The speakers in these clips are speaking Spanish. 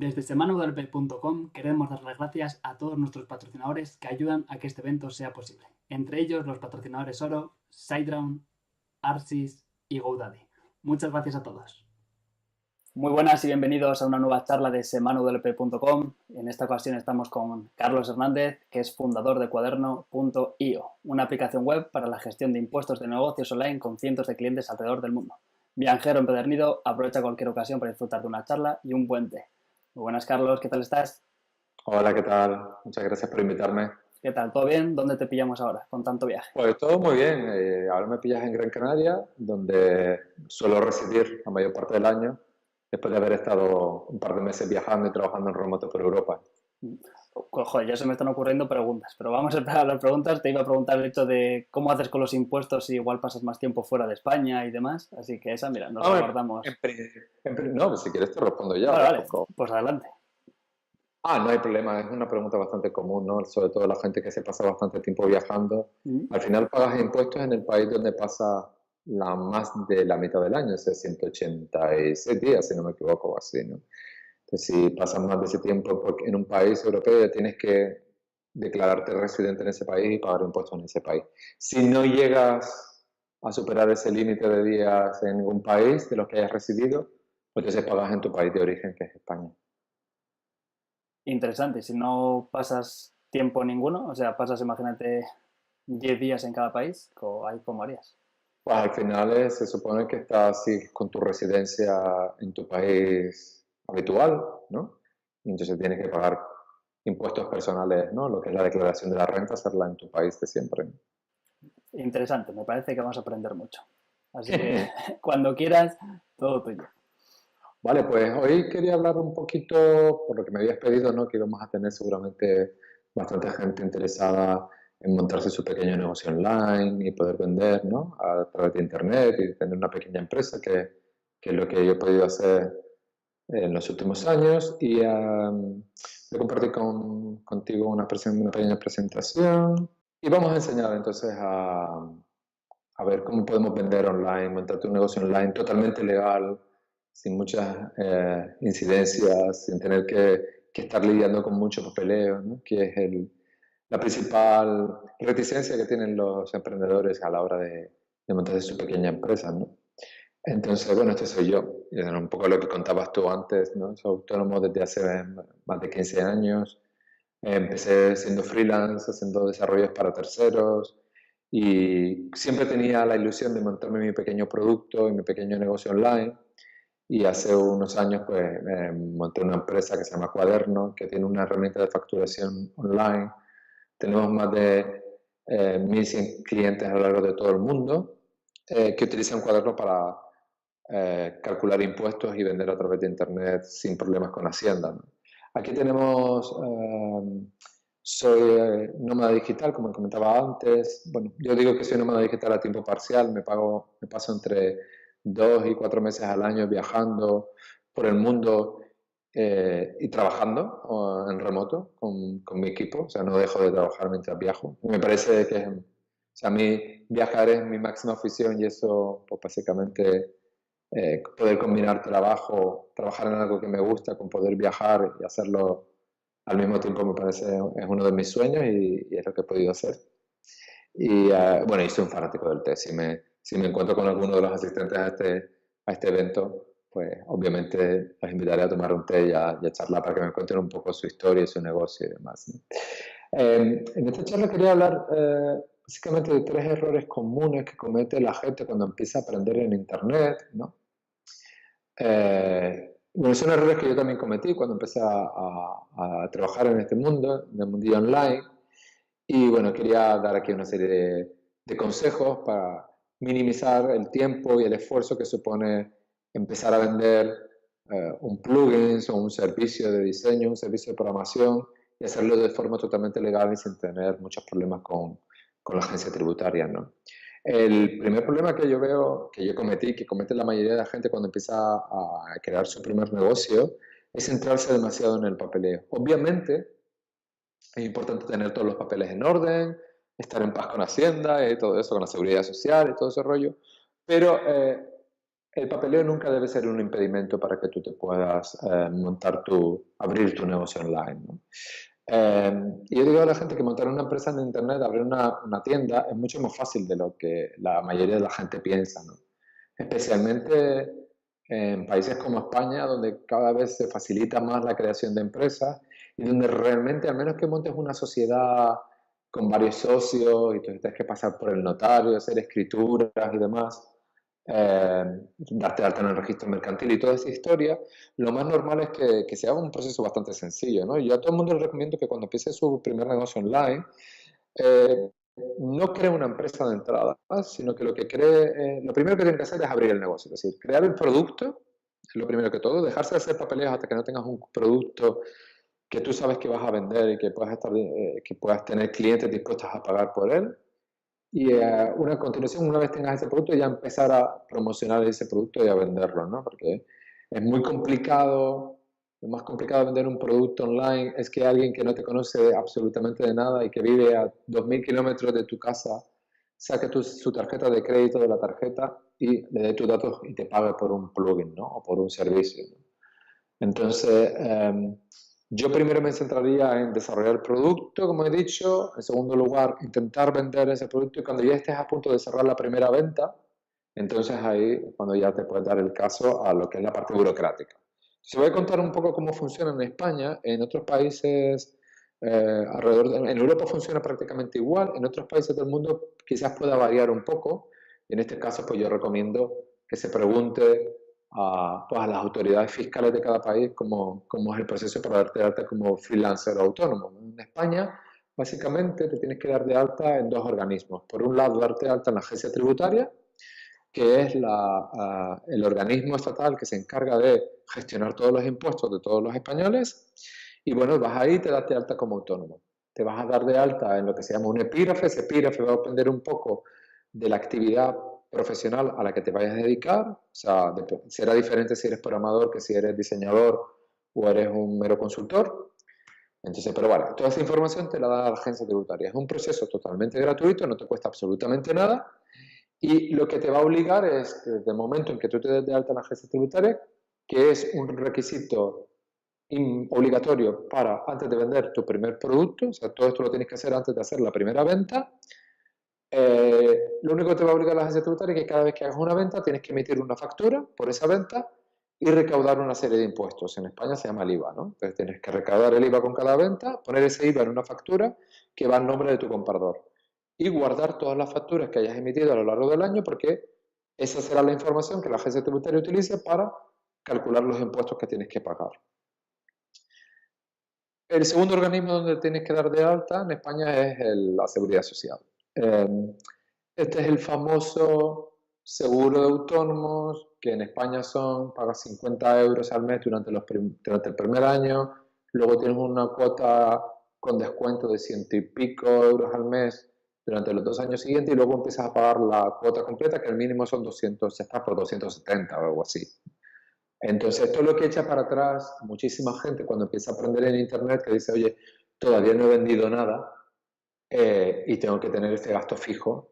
Desde semanawp.com queremos dar las gracias a todos nuestros patrocinadores que ayudan a que este evento sea posible. Entre ellos los patrocinadores Oro, SiteGround, Arsis y GoDaddy. Muchas gracias a todos. Muy buenas y bienvenidos a una nueva charla de semanawp.com. En esta ocasión estamos con Carlos Hernández, que es fundador de Cuaderno.io, una aplicación web para la gestión de impuestos de negocios online con cientos de clientes alrededor del mundo. Viajero empedernido, aprovecha cualquier ocasión para disfrutar de una charla y un buen té. Muy buenas, Carlos, ¿qué tal estás? Hola, ¿qué tal? Muchas gracias por invitarme. ¿Qué tal? ¿Todo bien? ¿Dónde te pillamos ahora con tanto viaje? Pues todo muy bien. Ahora me pillas en Gran Canaria, donde suelo residir la mayor parte del año, después de haber estado un par de meses viajando y trabajando en remoto por Europa. Joder, ya se me están ocurriendo preguntas, pero vamos a esperar a las preguntas. Te iba a preguntar el hecho de cómo haces con los impuestos si igual pasas más tiempo fuera de España y demás. Así que esa, mira, nos la guardamos. No, pues si quieres te respondo ya. Vale, pues adelante. No hay problema, es una pregunta bastante común, ¿no? Sobre todo la gente que se pasa bastante tiempo viajando. Al final pagas impuestos en el país donde pasa más de la mitad del año, o sea, 186 días, si no me equivoco, o así, ¿no? Entonces, si pasas más de ese tiempo en un país europeo, ya tienes que declararte residente en ese país y pagar impuestos en ese país. Si no llegas a superar ese límite de días en ningún país de los que hayas residido, pues entonces pagas en tu país de origen, que es España. Interesante. Si no pasas tiempo ninguno, o sea, pasas, imagínate, 10 días en cada país, ¿cómo harías? Pues al final se supone que estás con tu residencia en tu país habitual, ¿no? Y entonces tienes que pagar impuestos personales, ¿no? Lo que es la declaración de la renta, hacerla en tu país de siempre. Interesante, me parece que vamos a aprender mucho. Así que cuando quieras, todo tuyo. Vale, pues hoy quería hablar un poquito, por lo que me habías pedido, ¿no? Que íbamos a tener seguramente bastante gente interesada en montarse su pequeño negocio online y poder vender, ¿no? A través de internet y tener una pequeña empresa, que es lo que yo he podido hacer en los últimos años. Y voy a compartir contigo una pequeña presentación y vamos a enseñar entonces a ver cómo podemos vender online, montarte un negocio online totalmente legal, sin muchas incidencias, sin tener que estar lidiando con mucho papeleo, ¿no? Que es la principal reticencia que tienen los emprendedores a la hora de montarse su pequeña empresa, ¿no? Entonces, bueno, este soy yo. Y era un poco lo que contabas tú antes, ¿no? Soy autónomo desde hace más de 15 años. Empecé siendo freelance, haciendo desarrollos para terceros y siempre tenía la ilusión de montarme mi pequeño producto y mi pequeño negocio online. Y hace unos años pues monté una empresa que se llama Cuaderno, que tiene una herramienta de facturación online. Tenemos más de 1.100 clientes a lo largo de todo el mundo que utilizan Cuaderno para calcular impuestos y vender a través de Internet sin problemas con Hacienda, ¿no? Aquí tenemos, soy nómada digital, como comentaba antes. Bueno, yo digo que soy nómada digital a tiempo parcial, me paso entre 2 y 4 meses al año viajando por el mundo y trabajando en remoto con mi equipo, o sea, no dejo de trabajar mientras viajo. Me parece que, o sea, a mí viajar es mi máxima afición y eso, pues básicamente poder combinar trabajar en algo que me gusta con poder viajar y hacerlo al mismo tiempo me parece es uno de mis sueños y es lo que he podido hacer. Y bueno, y soy un fanático del té. Si me encuentro con alguno de los asistentes a este evento, pues obviamente los invitaré a tomar un té y a charlar para que me cuenten un poco su historia y su negocio y demás, ¿no? En esta charla quería hablar básicamente de 3 errores comunes que comete la gente cuando empieza a aprender en Internet, ¿no? Bueno, son errores que yo también cometí cuando empecé a trabajar en este mundo, en el mundillo online. Y bueno, quería dar aquí una serie de consejos para minimizar el tiempo y el esfuerzo que supone empezar a vender un plugin o un servicio de diseño, un servicio de programación y hacerlo de forma totalmente legal y sin tener muchos problemas con la agencia tributaria, ¿no? El primer problema que yo veo, que yo cometí, que comete la mayoría de la gente cuando empieza a crear su primer negocio, es centrarse demasiado en el papeleo. Obviamente, es importante tener todos los papeles en orden, estar en paz con Hacienda y todo eso, con la seguridad social y todo ese rollo, pero el papeleo nunca debe ser un impedimento para que tú te puedas abrir tu negocio online, ¿no? Y yo digo a la gente que montar una empresa en Internet, abrir una tienda, es mucho más fácil de lo que la mayoría de la gente piensa, ¿no? Especialmente en países como España, donde cada vez se facilita más la creación de empresas y donde realmente, al menos que montes una sociedad con varios socios y tú tienes que pasar por el notario, hacer escrituras y demás, darte de alta en el registro mercantil y toda esa historia, lo más normal es que sea un proceso bastante sencillo, ¿no? Yo a todo el mundo le recomiendo que cuando empiece su primer negocio online, eh, no cree una empresa de entrada, sino que lo primero que tiene que hacer es abrir el negocio, es decir, crear el producto, es lo primero que todo, dejarse de hacer papeleos hasta que no tengas un producto que tú sabes que vas a vender y que puedas tener clientes dispuestos a pagar por él. Y a continuación, una vez tengas ese producto, ya empezar a promocionar ese producto y a venderlo, ¿no? Porque es muy complicado, lo más complicado de vender un producto online es que alguien que no te conoce absolutamente de nada y que vive a 2.000 kilómetros de tu casa saque su tarjeta de crédito de la tarjeta y le dé tus datos y te pague por un plugin, ¿no? O por un servicio, ¿no? Entonces, yo primero me centraría en desarrollar el producto, como he dicho. En segundo lugar, intentar vender ese producto y cuando ya estés a punto de cerrar la primera venta, entonces ahí cuando ya te puedes dar el caso a lo que es la parte burocrática. Se voy a contar un poco cómo funciona en España. En otros países en Europa funciona prácticamente igual. En otros países del mundo quizás pueda variar un poco. En este caso, pues yo recomiendo que se pregunte pues a las autoridades fiscales de cada país cómo es el proceso para darte de alta como freelancer o autónomo. En España, básicamente, te tienes que dar de alta en dos organismos. Por un lado, darte de alta en la agencia tributaria, que es el organismo estatal que se encarga de gestionar todos los impuestos de todos los españoles. Y bueno, vas ahí y te das de alta como autónomo. Te vas a dar de alta en lo que se llama un epígrafe. Ese epígrafe va a depender un poco de la actividad profesional a la que te vayas a dedicar. O sea, será diferente si eres programador que si eres diseñador o eres un mero consultor. Entonces, pero bueno, toda esa información te la da la agencia tributaria. Es un proceso totalmente gratuito, no te cuesta absolutamente nada. Y lo que te va a obligar es, desde el momento en que tú te des de alta en la agencia tributaria, que es un requisito obligatorio para antes de vender tu primer producto, o sea, todo esto lo tienes que hacer antes de hacer la primera venta. Lo único que te va a obligar la agencia tributaria es que cada vez que hagas una venta tienes que emitir una factura por esa venta y recaudar una serie de impuestos. En España se llama el IVA, ¿no? Entonces tienes que recaudar el IVA con cada venta, poner ese IVA en una factura que va al nombre de tu comprador y guardar todas las facturas que hayas emitido a lo largo del año porque esa será la información que la agencia tributaria utilice para calcular los impuestos que tienes que pagar. El segundo organismo donde tienes que dar de alta en España es la Seguridad Social. Este es el famoso seguro de autónomos, que en España pagas 50 euros al mes durante el primer año, luego tienes una cuota con descuento de 100 y pico euros al mes durante los 2 años siguientes y luego empiezas a pagar la cuota completa, que el mínimo son 200, ya está por 270 o algo así. Entonces, esto es lo que echa para atrás muchísima gente cuando empieza a aprender en Internet, que dice, oye, todavía no he vendido nada y tengo que tener este gasto fijo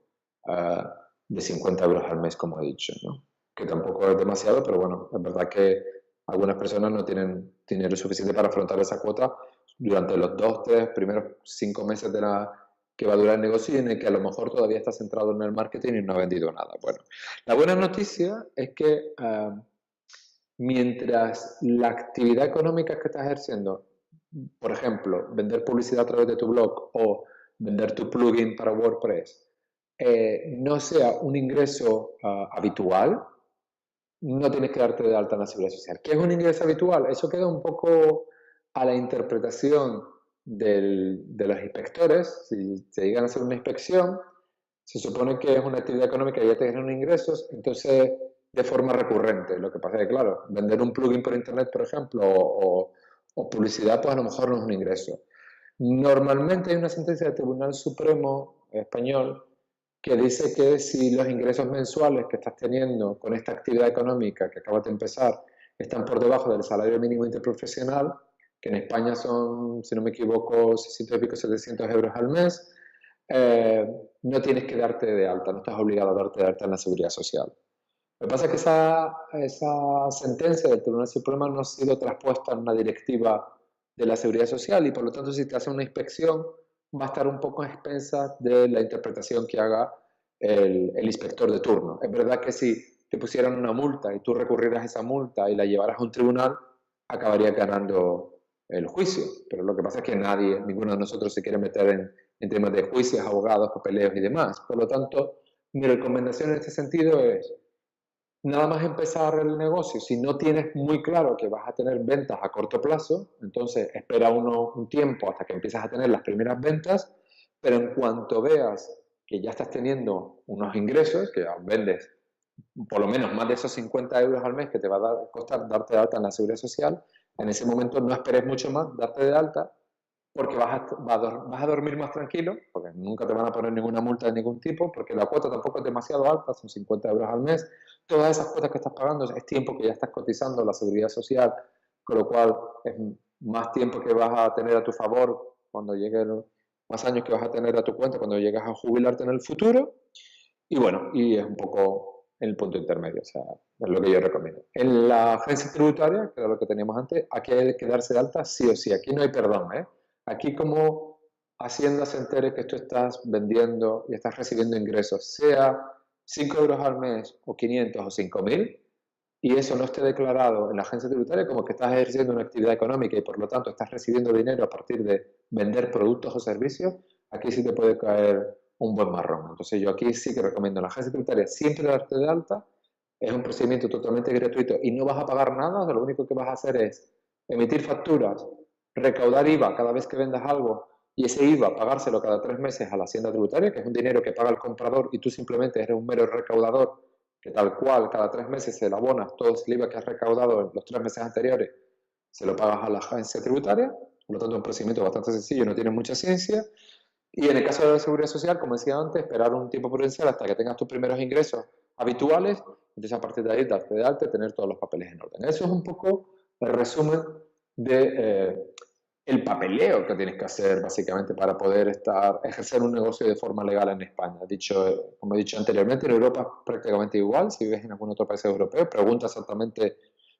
de 50 euros al mes, como he dicho, ¿no? Que tampoco es demasiado, pero bueno, es verdad que algunas personas no tienen dinero suficiente para afrontar esa cuota durante los 2, 3 primeros 5 meses que va a durar el negocio y en el que a lo mejor todavía está centrado en el marketing y no ha vendido nada. Bueno, la buena noticia es que mientras la actividad económica que estás ejerciendo, por ejemplo, vender publicidad a través de tu blog o vender tu plugin para WordPress, no sea un ingreso habitual, no tienes que darte de alta en la Seguridad Social. ¿Qué es un ingreso habitual? Eso queda un poco a la interpretación de los inspectores. Si te llegan a hacer una inspección, se supone que es una actividad económica y ya te generan ingresos, entonces de forma recurrente. Lo que pasa es que, claro, vender un plugin por internet, por ejemplo, o publicidad, pues a lo mejor no es un ingreso. Normalmente hay una sentencia del Tribunal Supremo español que dice que si los ingresos mensuales que estás teniendo con esta actividad económica que acabas de empezar están por debajo del salario mínimo interprofesional, que en España son, si no me equivoco, 600 y pico, 700 euros al mes, no tienes que darte de alta, no estás obligado a darte de alta en la Seguridad Social. Lo que pasa es que esa sentencia del Tribunal Supremo no ha sido traspuesta en una directiva de la Seguridad Social y por lo tanto si te hace una inspección va a estar un poco a expensas de la interpretación que haga el inspector de turno. Es verdad que si te pusieran una multa y tú recurrieras a esa multa y la llevaras a un tribunal, acabarías ganando el juicio. Pero lo que pasa es que nadie, ninguno de nosotros se quiere meter en temas de juicios, abogados, papeleos y demás. Por lo tanto, mi recomendación en este sentido es nada más empezar el negocio, si no tienes muy claro que vas a tener ventas a corto plazo, entonces espera un tiempo hasta que empiezas a tener las primeras ventas, pero en cuanto veas que ya estás teniendo unos ingresos, que ya vendes por lo menos más de esos 50 euros al mes que te va a costar darte de alta en la Seguridad Social, en ese momento no esperes mucho más, darte de alta, porque vas a dormir más tranquilo, porque nunca te van a poner ninguna multa de ningún tipo, porque la cuota tampoco es demasiado alta, son 50 euros al mes. Todas esas cuotas que estás pagando es tiempo que ya estás cotizando la seguridad social, con lo cual es más tiempo que vas a tener a tu favor cuando lleguen más años que vas a tener a tu cuenta cuando llegas a jubilarte en el futuro. Y bueno, y es un poco el punto intermedio, o sea, es lo que yo recomiendo. En la agencia tributaria, que era lo que teníamos antes, aquí hay que darse de alta sí o sí, aquí no hay perdón, ¿eh? Aquí como Hacienda se entere que tú estás vendiendo y estás recibiendo ingresos, sea 5 euros al mes o 500 o 5.000, y eso no esté declarado en la agencia tributaria como que estás ejerciendo una actividad económica y por lo tanto estás recibiendo dinero a partir de vender productos o servicios, aquí sí te puede caer un buen marrón. Entonces yo aquí sí que recomiendo en la agencia tributaria siempre darte de alta, es un procedimiento totalmente gratuito y no vas a pagar nada, o sea, lo único que vas a hacer es emitir facturas, recaudar IVA cada vez que vendas algo y ese IVA pagárselo cada 3 meses a la hacienda tributaria, que es un dinero que paga el comprador y tú simplemente eres un mero recaudador que tal cual cada 3 meses se lo abonas todo el IVA que has recaudado en los 3 meses anteriores, se lo pagas a la agencia tributaria, por lo tanto es un procedimiento bastante sencillo, no tiene mucha ciencia. Y en el caso de la seguridad social, como decía antes, esperar un tiempo prudencial hasta que tengas tus primeros ingresos habituales, entonces a partir de ahí darte de alta y tener todos los papeles en orden. Eso es un poco el resumen de el papeleo que tienes que hacer básicamente para poder ejercer un negocio de forma legal en España. Como he dicho anteriormente, en Europa es prácticamente igual. Si vives en algún otro país europeo, pregunta exactamente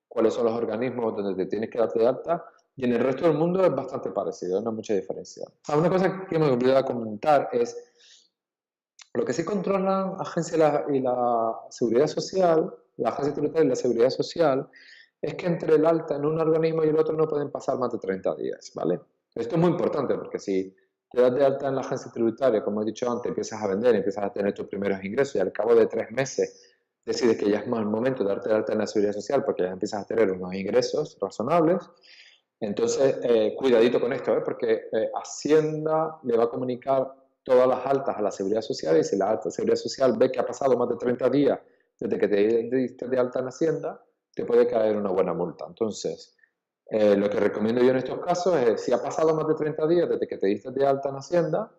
cuáles son los organismos donde te tienes que darte de alta. Y en el resto del mundo es bastante parecido, no hay mucha diferencia. Una cosa que me olvidé comentar es lo que sí controlan la agencia y la seguridad social, la agencia tributaria y la seguridad social, es que entre el alta en un organismo y el otro no pueden pasar más de 30 días, ¿vale? Esto es muy importante porque si te das de alta en la agencia tributaria, como he dicho antes, empiezas a vender, empiezas a tener tus primeros ingresos y al cabo de 3 meses decides que ya es más el momento de darte de alta en la seguridad social porque ya empiezas a tener unos ingresos razonables, entonces cuidadito con esto, porque Hacienda le va a comunicar todas las altas a la Seguridad Social y si la Seguridad Social ve que ha pasado más de 30 días desde que te diste de alta en Hacienda, te puede caer una buena multa. Entonces, lo que recomiendo yo en estos casos es, si ha pasado más de 30 días desde que te diste de alta en Hacienda,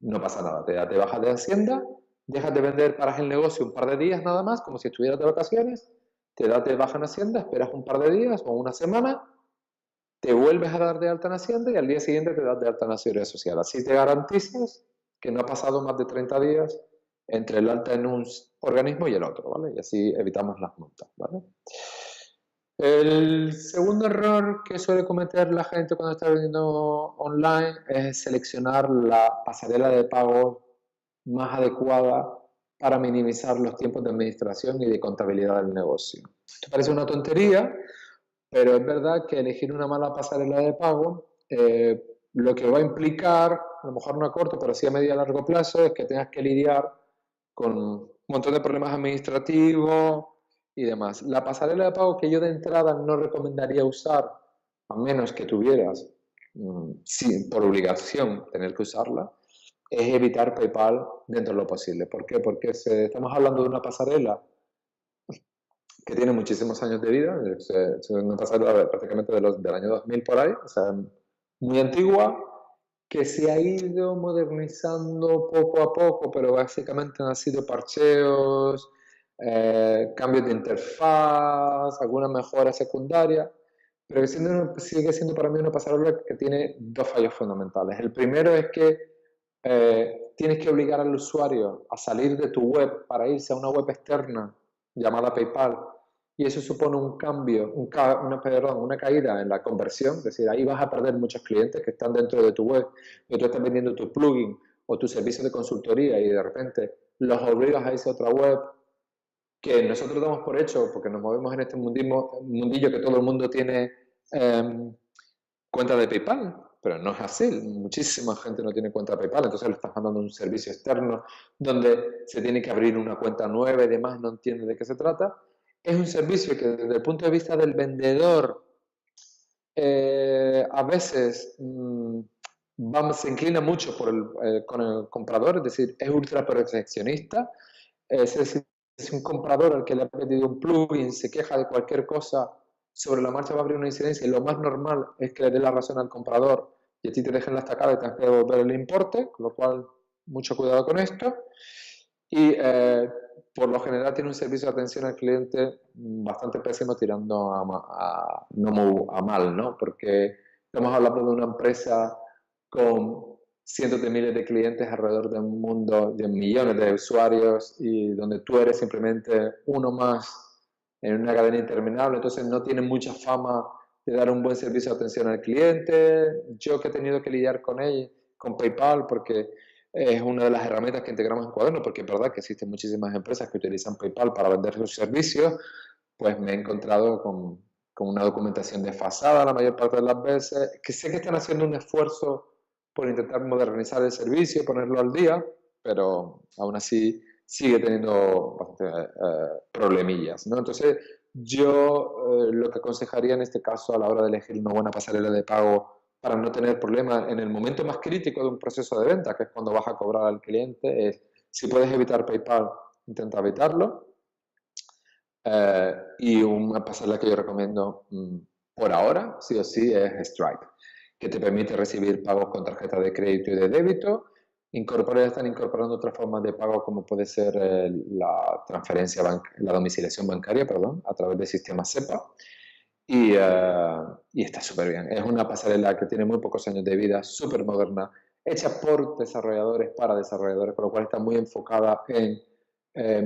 no pasa nada, te bajas de Hacienda, dejas de vender, paras el negocio un par de días nada más, como si estuvieras de vacaciones, te das de baja en Hacienda, esperas un par de días o una semana, te vuelves a dar de alta en Hacienda y al día siguiente te das de alta en la Seguridad Social. Así te garantizas que no ha pasado más de 30 días entre el alta en un organismo y el otro, ¿vale? Y así evitamos las multas, ¿vale? El segundo error que suele cometer la gente cuando está vendiendo online es seleccionar la pasarela de pago más adecuada para minimizar los tiempos de administración y de contabilidad del negocio. Esto parece una tontería, pero es verdad que elegir una mala pasarela de pago lo que va a implicar, a lo mejor no a corto, pero sí a medio y a largo plazo, es que tengas que lidiar con un montón de problemas administrativos y demás. La pasarela de pago que yo de entrada no recomendaría usar, a menos que tuvieras, por obligación, tener que usarla, es evitar PayPal dentro de lo posible. ¿Por qué? Porque estamos hablando de una pasarela que tiene muchísimos años de vida, es una pasarela prácticamente del año 2000 por ahí, o sea, muy antigua, que se ha ido modernizando poco a poco, pero básicamente han sido parcheos, cambios de interfaz, algunas mejoras secundarias, pero que sigue siendo para mí una pasarela que tiene dos fallos fundamentales. El primero es que tienes que obligar al usuario a salir de tu web para irse a una web externa llamada PayPal, y eso supone un cambio, una caída en la conversión, es decir, ahí vas a perder muchos clientes que están dentro de tu web, y tú estás vendiendo tu plugin o tu servicio de consultoría y de repente los obligas a esa otra web que nosotros damos por hecho, porque nos movemos en este mundillo que todo el mundo tiene cuenta de PayPal, pero no es así. Muchísima gente no tiene cuenta de PayPal, entonces le estás mandando un servicio externo donde se tiene que abrir una cuenta nueva y demás, no entiende de qué se trata. Es un servicio que desde el punto de vista del vendedor a veces se inclina mucho con el comprador, es decir, es ultra perfeccionista, es decir, es un comprador al que le ha pedido un plugin, se queja de cualquier cosa, sobre la marcha va a abrir una incidencia y lo más normal es que le dé la razón al comprador y a ti te dejen la estacada y tengas que devolver el importe, con lo cual mucho cuidado con esto. Y por lo general tiene un servicio de atención al cliente bastante pésimo, tirando a mal, ¿no? Porque estamos hablando de una empresa con cientos de miles de clientes alrededor del mundo, de millones de usuarios, y donde tú eres simplemente uno más en una cadena interminable, entonces no tiene mucha fama de dar un buen servicio de atención al cliente. Yo que he tenido que lidiar con ella, con PayPal, porque es una de las herramientas que integramos en Cuaderno, porque es verdad que existen muchísimas empresas que utilizan PayPal para vender sus servicios, pues me he encontrado con una documentación desfasada la mayor parte de las veces, que sé que están haciendo un esfuerzo por intentar modernizar el servicio, ponerlo al día, pero aún así sigue teniendo bastantes problemillas, ¿no? Entonces, yo lo que aconsejaría en este caso a la hora de elegir una buena pasarela de pago para no tener problemas en el momento más crítico de un proceso de venta, que es cuando vas a cobrar al cliente, es si puedes evitar PayPal, intenta evitarlo. Y una pasarela que yo recomiendo por ahora, sí o sí, es Stripe, que te permite recibir pagos con tarjeta de crédito y de débito. Están incorporando otras formas de pago como puede ser la la domiciliación bancaria, perdón, a través del sistema SEPA. Y está súper bien. Es una pasarela que tiene muy pocos años de vida, súper moderna, hecha por desarrolladores para desarrolladores, con lo cual está muy enfocada en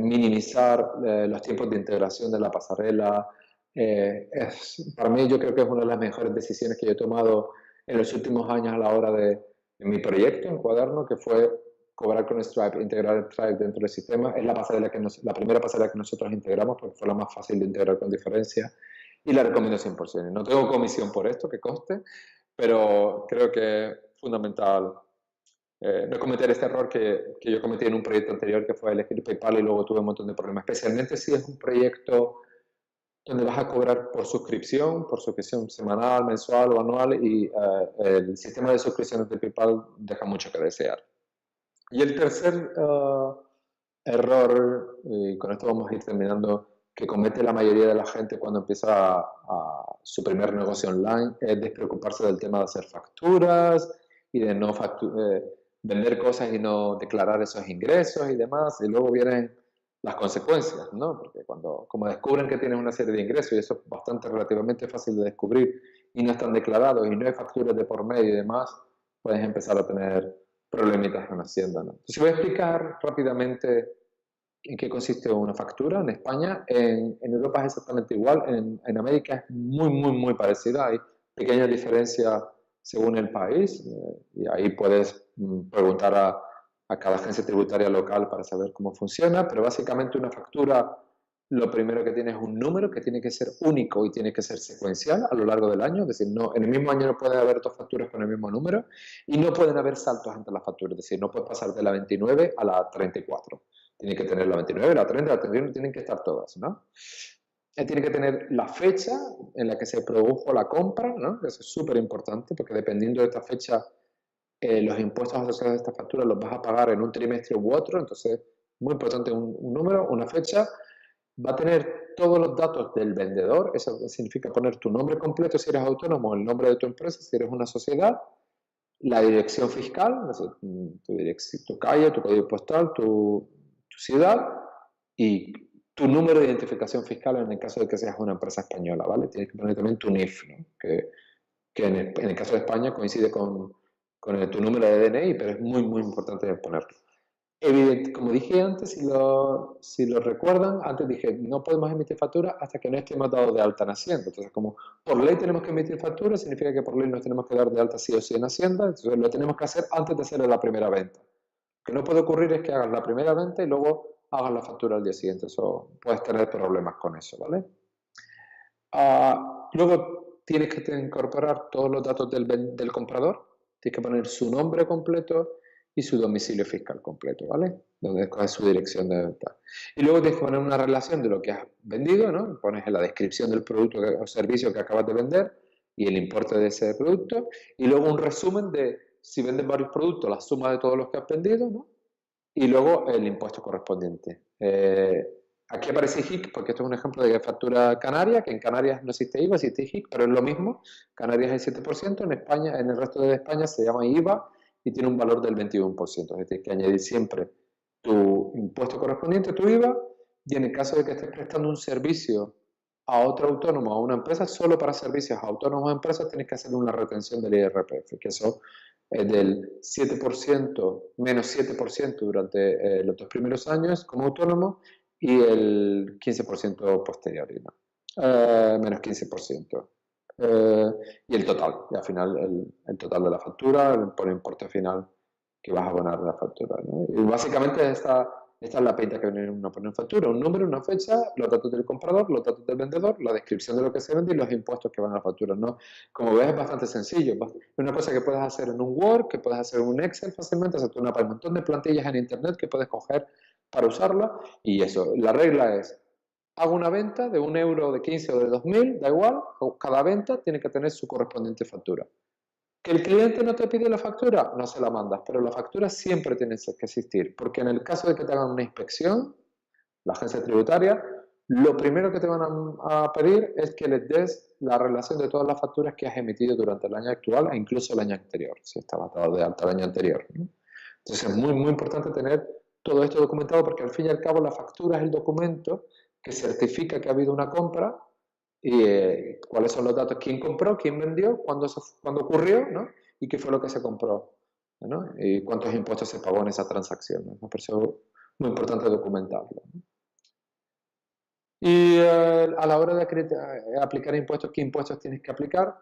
minimizar los tiempos de integración de la pasarela. Para mí yo creo que es una de las mejores decisiones que yo he tomado en los últimos años a la hora de mi proyecto en Cuaderno, que fue cobrar con Stripe, integrar Stripe dentro del sistema. Es la primera pasarela que nosotros integramos porque fue la más fácil de integrar con diferencia y la recomiendo 100%. No tengo comisión por esto, que coste, pero creo que es fundamental no cometer este error que yo cometí en un proyecto anterior, que fue elegir PayPal y luego tuve un montón de problemas, especialmente si es un proyecto donde vas a cobrar por suscripción semanal, mensual o anual, y el sistema de suscripciones de PayPal deja mucho que desear. Y el tercer error, y con esto vamos a ir terminando, que comete la mayoría de la gente cuando empieza su primer negocio online, es despreocuparse del tema de hacer facturas y de no vender cosas y no declarar esos ingresos y demás, y luego vienen las consecuencias, ¿no? Porque como descubren que tienes una serie de ingresos, y eso es bastante relativamente fácil de descubrir, y no están declarados y no hay facturas de por medio y demás, puedes empezar a tener problemitas en Hacienda, ¿no? Entonces voy a explicar rápidamente en qué consiste una factura en España. En Europa es exactamente igual, en América es muy, muy, muy parecida, hay pequeñas diferencias según el país, y ahí puedes preguntar a cada agencia tributaria local para saber cómo funciona, pero básicamente una factura, lo primero que tiene es un número que tiene que ser único y tiene que ser secuencial a lo largo del año, es decir, no, en el mismo año no pueden haber dos facturas con el mismo número y no pueden haber saltos entre las facturas, es decir, no puedes pasar de la 29 a la 34. Tiene que tener la 29, la 30, la 31, tienen que estar todas, ¿no? Tiene que tener la fecha en la que se produjo la compra, ¿no? Eso es súper importante porque dependiendo de esta fecha, los impuestos asociados a esta factura los vas a pagar en un trimestre u otro, entonces muy importante un número, una fecha. Va a tener todos los datos del vendedor, eso significa poner tu nombre completo si eres autónomo, el nombre de tu empresa si eres una sociedad, la dirección fiscal, tu calle, tu código postal, tu ciudad y tu número de identificación fiscal en el caso de que seas una empresa española, ¿vale? Tienes que poner también tu NIF, ¿no? que en el caso de España coincide con tu número de DNI, pero es muy, muy importante ponerlo. Como dije antes, si lo recuerdan, antes dije, no podemos emitir factura hasta que no estemos dados de alta en Hacienda. Entonces, como por ley tenemos que emitir factura, significa que por ley nos tenemos que dar de alta sí o sí en Hacienda, entonces lo tenemos que hacer antes de hacer la primera venta. Lo que no puede ocurrir es que hagas la primera venta y luego hagas la factura al día siguiente. Eso puedes tener problemas con eso, ¿vale? Luego tienes que incorporar todos los datos del comprador. Tienes que poner su nombre completo y su domicilio fiscal completo, ¿vale? Donde escoges su dirección de venta. Y luego tienes que poner una relación de lo que has vendido, ¿no? Pones en la descripción del producto o servicio que acabas de vender y el importe de ese producto. Y luego un resumen de si vendes varios productos, la suma de todos los que has vendido, ¿no? Y luego el impuesto correspondiente. Aquí aparece HIC porque esto es un ejemplo de factura canaria, que en Canarias no existe IVA, existe HIC, pero es lo mismo. Canarias es el 7%, en España, en el resto de España se llama IVA y tiene un valor del 21%. Es decir, que añadir siempre tu impuesto correspondiente, tu IVA, y en el caso de que estés prestando un servicio a otro autónomo o a una empresa, solo para servicios a autónomos o empresas tienes que hacer una retención del IRPF, que eso es del 7%, menos 7% durante los 2 primeros años como autónomo y el 15% posterior, ¿no? Menos 15%. Y el total, y al final el total de la factura, por el importe final que vas a abonar de la factura, ¿no? Y básicamente esta es la pinta que viene uno pone en factura, un número, una fecha, los datos del comprador, los datos del vendedor, la descripción de lo que se vende y los impuestos que van a la factura, ¿no? Como ves es bastante sencillo, es una cosa que puedes hacer en un Word, que puedes hacer en un Excel fácilmente, o sea, hay un montón de plantillas en internet que puedes coger para usarla y eso, la regla es, hago una venta de 1 euro, de 15 o de 2000, da igual, cada venta tiene que tener su correspondiente factura. ¿Que el cliente no te pide la factura? No se la mandas, pero la factura siempre tiene que existir, porque en el caso de que te hagan una inspección, la agencia tributaria, lo primero que te van a pedir es que les des la relación de todas las facturas que has emitido durante el año actual e incluso el año anterior, si estaba dado de alta el año anterior, ¿no? Entonces es muy, muy importante tener todo esto documentado porque al fin y al cabo la factura es el documento que certifica que ha habido una compra y cuáles son los datos, quién compró, quién vendió, cuándo ocurrió, ¿no? Y qué fue lo que se compró, ¿no? Y cuántos impuestos se pagó en esa transacción, ¿no? Me parece muy importante documentarlo, ¿no? Y a la hora de aplicar impuestos, ¿qué impuestos tienes que aplicar?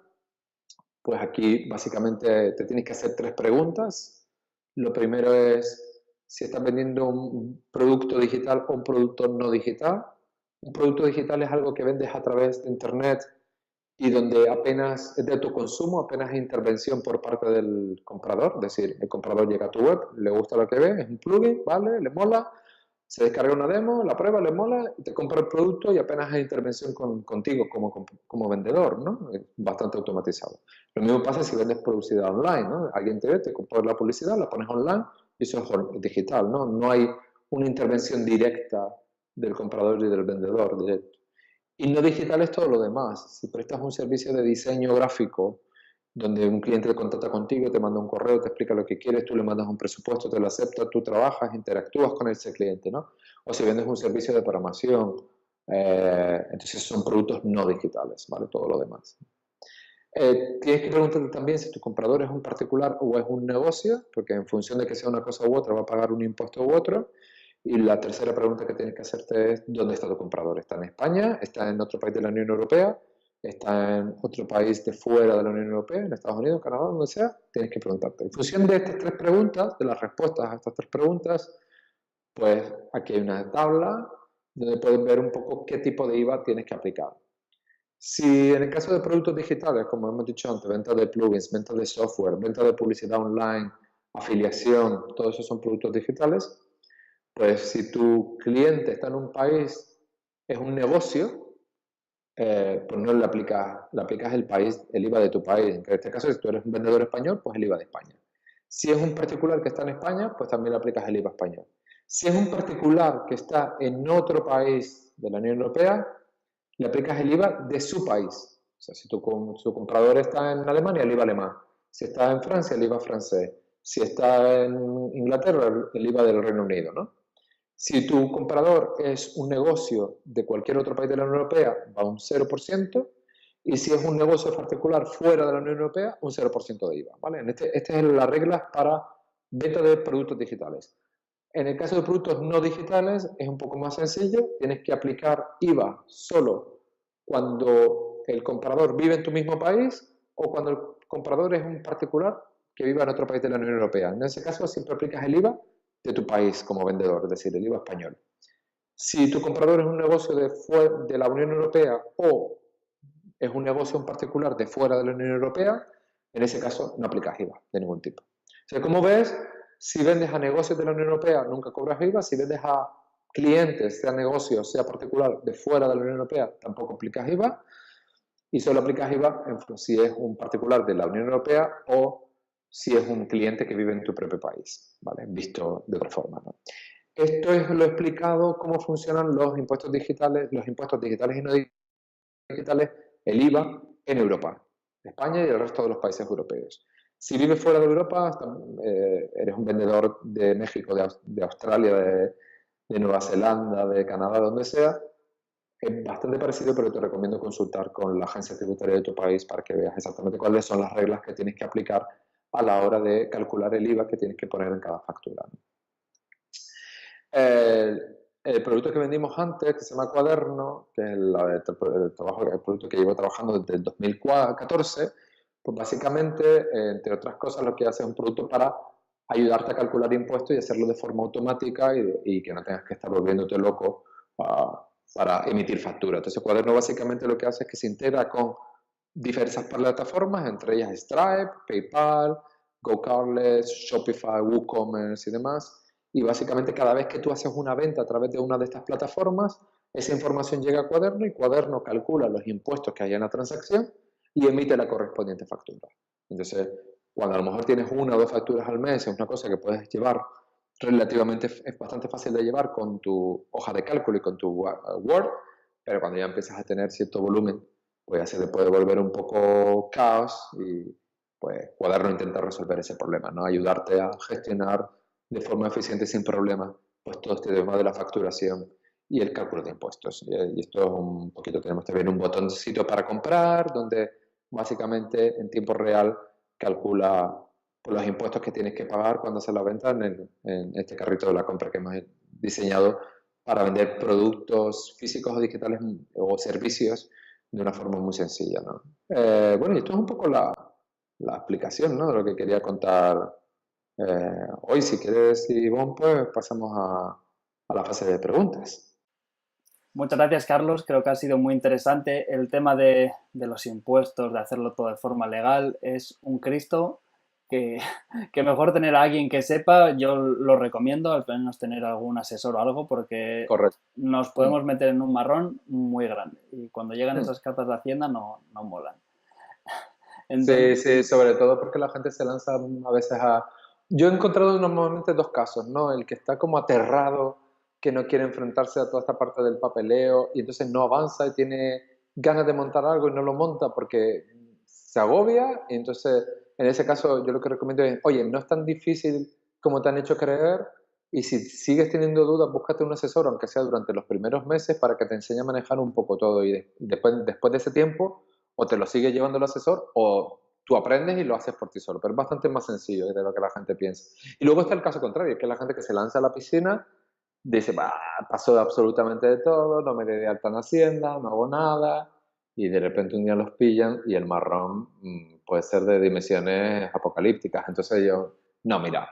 Pues aquí básicamente te tienes que hacer 3 preguntas. Lo primero es si estás vendiendo un producto digital o un producto no digital. Un producto digital es algo que vendes a través de Internet y donde apenas es de tu consumo, apenas hay intervención por parte del comprador. Es decir, el comprador llega a tu web, le gusta lo que ve, es un plugin, ¿vale? Le mola, se descarga una demo, la prueba, le mola, te compra el producto y apenas hay intervención contigo como vendedor, ¿no? Es bastante automatizado. Lo mismo pasa si vendes publicidad online, ¿no? Alguien te ve, te compra la publicidad, la pones online y eso es digital, ¿no? No hay una intervención directa del comprador y del vendedor directo. Y no digital es todo lo demás. Si prestas un servicio de diseño gráfico, donde un cliente te contacta contigo, te manda un correo, te explica lo que quieres, tú le mandas un presupuesto, te lo acepta, tú trabajas, interactúas con ese cliente, ¿no? O si vendes un servicio de programación, entonces son productos no digitales, ¿vale? Todo lo demás. Tienes que preguntarte también si tu comprador es un particular o es un negocio, porque en función de que sea una cosa u otra va a pagar un impuesto u otro. Y la tercera pregunta que tienes que hacerte es, ¿dónde está tu comprador? ¿Está en España? ¿Está en otro país de la Unión Europea? ¿Está en otro país de fuera de la Unión Europea? ¿En Estados Unidos, Canadá, donde sea? Tienes que preguntarte. En función de estas 3 preguntas, de las respuestas a estas 3 preguntas, pues aquí hay una tabla donde puedes ver un poco qué tipo de IVA tienes que aplicar. Si en el caso de productos digitales, como hemos dicho antes, venta de plugins, venta de software, venta de publicidad online, afiliación, todos esos son productos digitales, pues si tu cliente está en un país, es un negocio, pues no le aplicas el IVA de tu país. En este caso, si tú eres un vendedor español, pues el IVA de España. Si es un particular que está en España, pues también le aplicas el IVA español. Si es un particular que está en otro país de la Unión Europea, le aplicas el IVA de su país. O sea, si tu comprador está en Alemania, el IVA alemán. Si está en Francia, el IVA francés. Si está en Inglaterra, el IVA del Reino Unido, ¿no? Si tu comprador es un negocio de cualquier otro país de la Unión Europea, va a un 0%, y si es un negocio particular fuera de la Unión Europea, un 0% de IVA, ¿vale? Estas son las reglas para venta de productos digitales. En el caso de productos no digitales es un poco más sencillo, tienes que aplicar IVA solo cuando el comprador vive en tu mismo país o cuando el comprador es un particular que viva en otro país de la Unión Europea. En ese caso siempre aplicas el IVA de tu país como vendedor, es decir, el IVA español. Si tu comprador es un negocio de la Unión Europea o es un negocio en particular de fuera de la Unión Europea, en ese caso no aplicas IVA de ningún tipo. O sea, como ves, si vendes a negocios de la Unión Europea nunca cobras IVA, si vendes a clientes, sea negocio, sea particular, de fuera de la Unión Europea, tampoco aplicas IVA, y solo aplicas IVA si es un particular de la Unión Europea o si es un cliente que vive en tu propio país, ¿vale? Visto de otra forma, ¿no? Esto es lo explicado cómo funcionan los impuestos digitales y no digitales, el IVA en Europa, España y el resto de los países europeos. Si vives fuera de Europa, eres un vendedor de México, de Australia, de Nueva Zelanda, de Canadá, donde sea, es bastante parecido, pero te recomiendo consultar con la agencia tributaria de tu país para que veas exactamente cuáles son las reglas que tienes que aplicar a la hora de calcular el IVA que tienes que poner en cada factura. El producto que vendimos antes, que se llama Cuaderno, que es el producto que llevo trabajando desde el 2014, pues básicamente, entre otras cosas, lo que hace es un producto para ayudarte a calcular impuestos y hacerlo de forma automática y que no tengas que estar volviéndote loco para emitir factura. Entonces, Cuaderno básicamente lo que hace es que se integra con diversas plataformas, entre ellas Stripe, PayPal, GoCardless, Shopify, WooCommerce y demás. Y básicamente cada vez que tú haces una venta a través de una de estas plataformas, esa información llega a Cuaderno y Cuaderno calcula los impuestos que hay en la transacción y emite la correspondiente factura. Entonces, cuando a lo mejor tienes una o dos facturas al mes, es una cosa que puedes llevar relativamente, es bastante fácil de llevar con tu hoja de cálculo y con tu Word, pero cuando ya empiezas a tener cierto volumen, pues ya se le puede volver un poco caos y pues Cuaderno intenta resolver ese problema, ¿no? Ayudarte a gestionar de forma eficiente sin problema pues todo este tema de la facturación y el cálculo de impuestos. Y esto es un poquito, tenemos también un botoncito para comprar, donde básicamente en tiempo real calcula pues, los impuestos que tienes que pagar cuando haces la venta en este carrito de la compra que hemos diseñado para vender productos físicos o digitales o servicios de una forma muy sencilla, ¿no? Bueno, y esto es un poco la explicación, ¿no? De lo que quería contar hoy. Si quieres, Ivonne, pues pasamos a la fase de preguntas. Muchas gracias, Carlos. Creo que ha sido muy interesante. El tema de los impuestos, de hacerlo todo de forma legal, es un Cristo que mejor tener a alguien que sepa. Yo lo recomiendo, al menos tener algún asesor o algo, porque Correcto. nos podemos meter en un marrón muy grande. Y cuando llegan esas cartas de Hacienda no molan. Entonces, sí, sobre todo porque la gente se lanza a veces a... Yo he encontrado normalmente dos casos, ¿no? El que está como aterrado, que no quiere enfrentarse a toda esta parte del papeleo y entonces no avanza y tiene ganas de montar algo y no lo monta porque se agobia. Y entonces, en ese caso, yo lo que recomiendo es, oye, no es tan difícil como te han hecho creer y si sigues teniendo dudas, búscate un asesor, aunque sea durante los primeros meses, para que te enseñe a manejar un poco todo y después de ese tiempo o te lo sigue llevando el asesor o tú aprendes y lo haces por ti solo, pero es bastante más sencillo de lo que la gente piensa. Y luego está el caso contrario, que es la gente que se lanza a la piscina, dice, bah, pasó absolutamente de todo, no me de alta en Hacienda, no hago nada, y de repente un día los pillan y el marrón puede ser de dimensiones apocalípticas. Entonces yo, no, mira,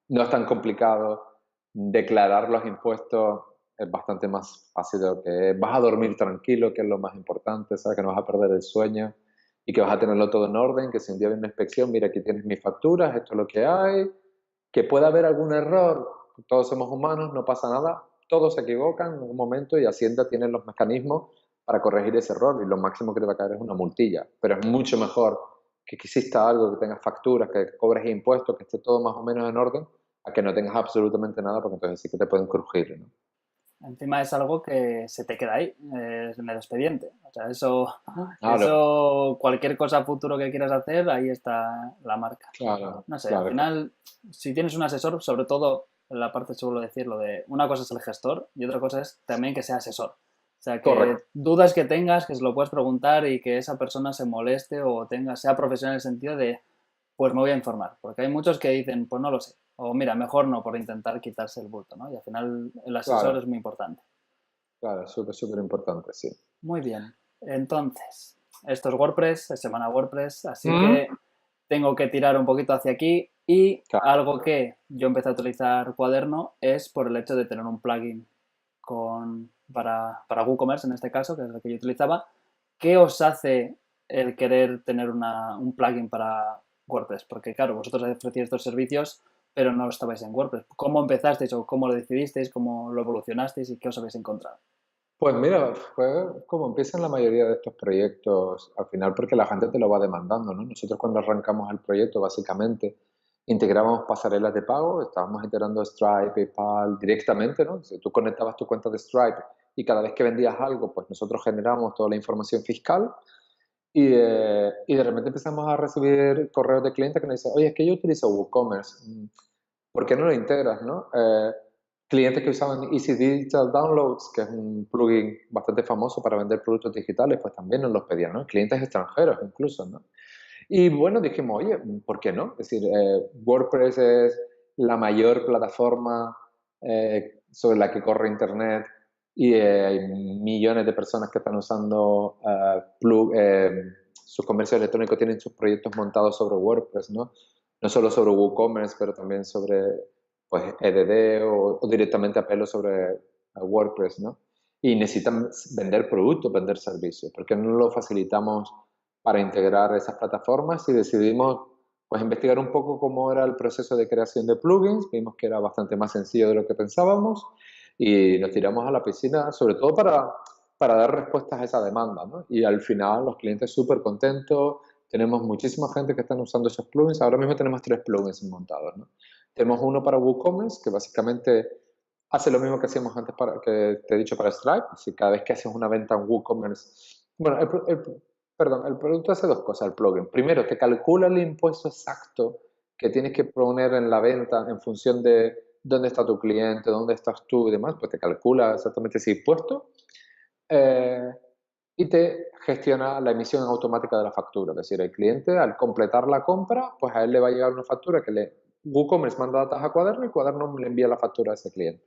no es tan complicado, declarar los impuestos es bastante más fácil de lo que es. Vas a dormir tranquilo, que es lo más importante, sabes que no vas a perder el sueño y que vas a tenerlo todo en orden, que si un día viene una inspección, mira, aquí tienes mis facturas, esto es lo que hay, que pueda haber algún error, todos somos humanos, no pasa nada, todos se equivocan en un momento y Hacienda tiene los mecanismos para corregir ese error y lo máximo que te va a caer es una multilla, pero es mucho mejor que exista algo, que tengas facturas, que cobres impuestos, que esté todo más o menos en orden, a que no tengas absolutamente nada, porque entonces sí que te pueden crujir, ¿no? Encima es algo que se te queda ahí, en el expediente. O sea, eso, cualquier cosa futuro que quieras hacer, ahí está la marca. Claro, no sé, claro. Al final, si tienes un asesor, sobre todo en la parte, suelo decirlo, de una cosa es el gestor y otra cosa es también que sea asesor. O sea, que Correcto. dudas que tengas, que se lo puedes preguntar y que esa persona se moleste o sea profesional en el sentido de, pues me voy a informar. Porque hay muchos que dicen, pues no lo sé. O mira, mejor no, por intentar quitarse el bulto, ¿no? Y al final el asesor Claro, es muy importante. claro, súper, súper importante, sí. Muy bien. Entonces, esto es WordPress, es semana WordPress, así Mm, que tengo que tirar un poquito hacia aquí y claro. algo que yo empecé a utilizar Cuaderno es por el hecho de tener un plugin para WooCommerce, en este caso, que es el que yo utilizaba. ¿Qué os hace el querer tener un plugin para WordPress? Porque, claro, vosotros ofrecíais estos servicios, pero no estabais en WordPress. ¿Cómo empezasteis o cómo lo decidisteis? ¿Cómo lo evolucionasteis y qué os habéis encontrado? Pues mira, fue como empiezan la mayoría de estos proyectos al final porque la gente te lo va demandando, ¿no? Nosotros cuando arrancamos el proyecto básicamente integrábamos pasarelas de pago, estábamos integrando Stripe, PayPal directamente, ¿no? Si tú conectabas tu cuenta de Stripe y cada vez que vendías algo, pues nosotros generábamos toda la información fiscal y de repente empezamos a recibir correos de clientes que nos dicen, oye, es que yo utilizo WooCommerce, ¿por qué no lo integras, no? Clientes que usaban Easy Digital Downloads, que es un plugin bastante famoso para vender productos digitales, pues también nos los pedían, ¿no? Clientes extranjeros incluso, ¿no? Y bueno, dijimos, oye, ¿por qué no? Es decir, WordPress es la mayor plataforma sobre la que corre Internet y hay millones de personas que están usando sus comercios electrónicos, tienen sus proyectos montados sobre WordPress, ¿no? No solo sobre WooCommerce, pero también sobre pues, EDD o directamente apelo sobre WordPress, ¿no? Y necesitan vender productos, vender servicios. ¿Por qué no lo facilitamos para integrar esas plataformas? Y decidimos pues, investigar un poco cómo era el proceso de creación de plugins. Vimos que era bastante más sencillo de lo que pensábamos y nos tiramos a la piscina, sobre todo para dar respuestas a esa demanda, ¿no? Y al final los clientes súper contentos. Tenemos muchísima gente que están usando esos plugins. Ahora mismo tenemos 3 plugins montados, ¿no? Tenemos uno para WooCommerce, que básicamente hace lo mismo que hacíamos antes que te he dicho para Stripe. Así cada vez que haces una venta en WooCommerce, bueno, perdón, el producto hace dos cosas, el plugin. Primero, te calcula el impuesto exacto que tienes que poner en la venta en función de dónde está tu cliente, dónde estás tú y demás, pues te calcula exactamente ese impuesto eh, y te gestiona la emisión automática de la factura. Es decir, el cliente al completar la compra, pues a él le va a llegar una factura que WooCommerce manda datos a Cuaderno y Cuaderno le envía la factura a ese cliente.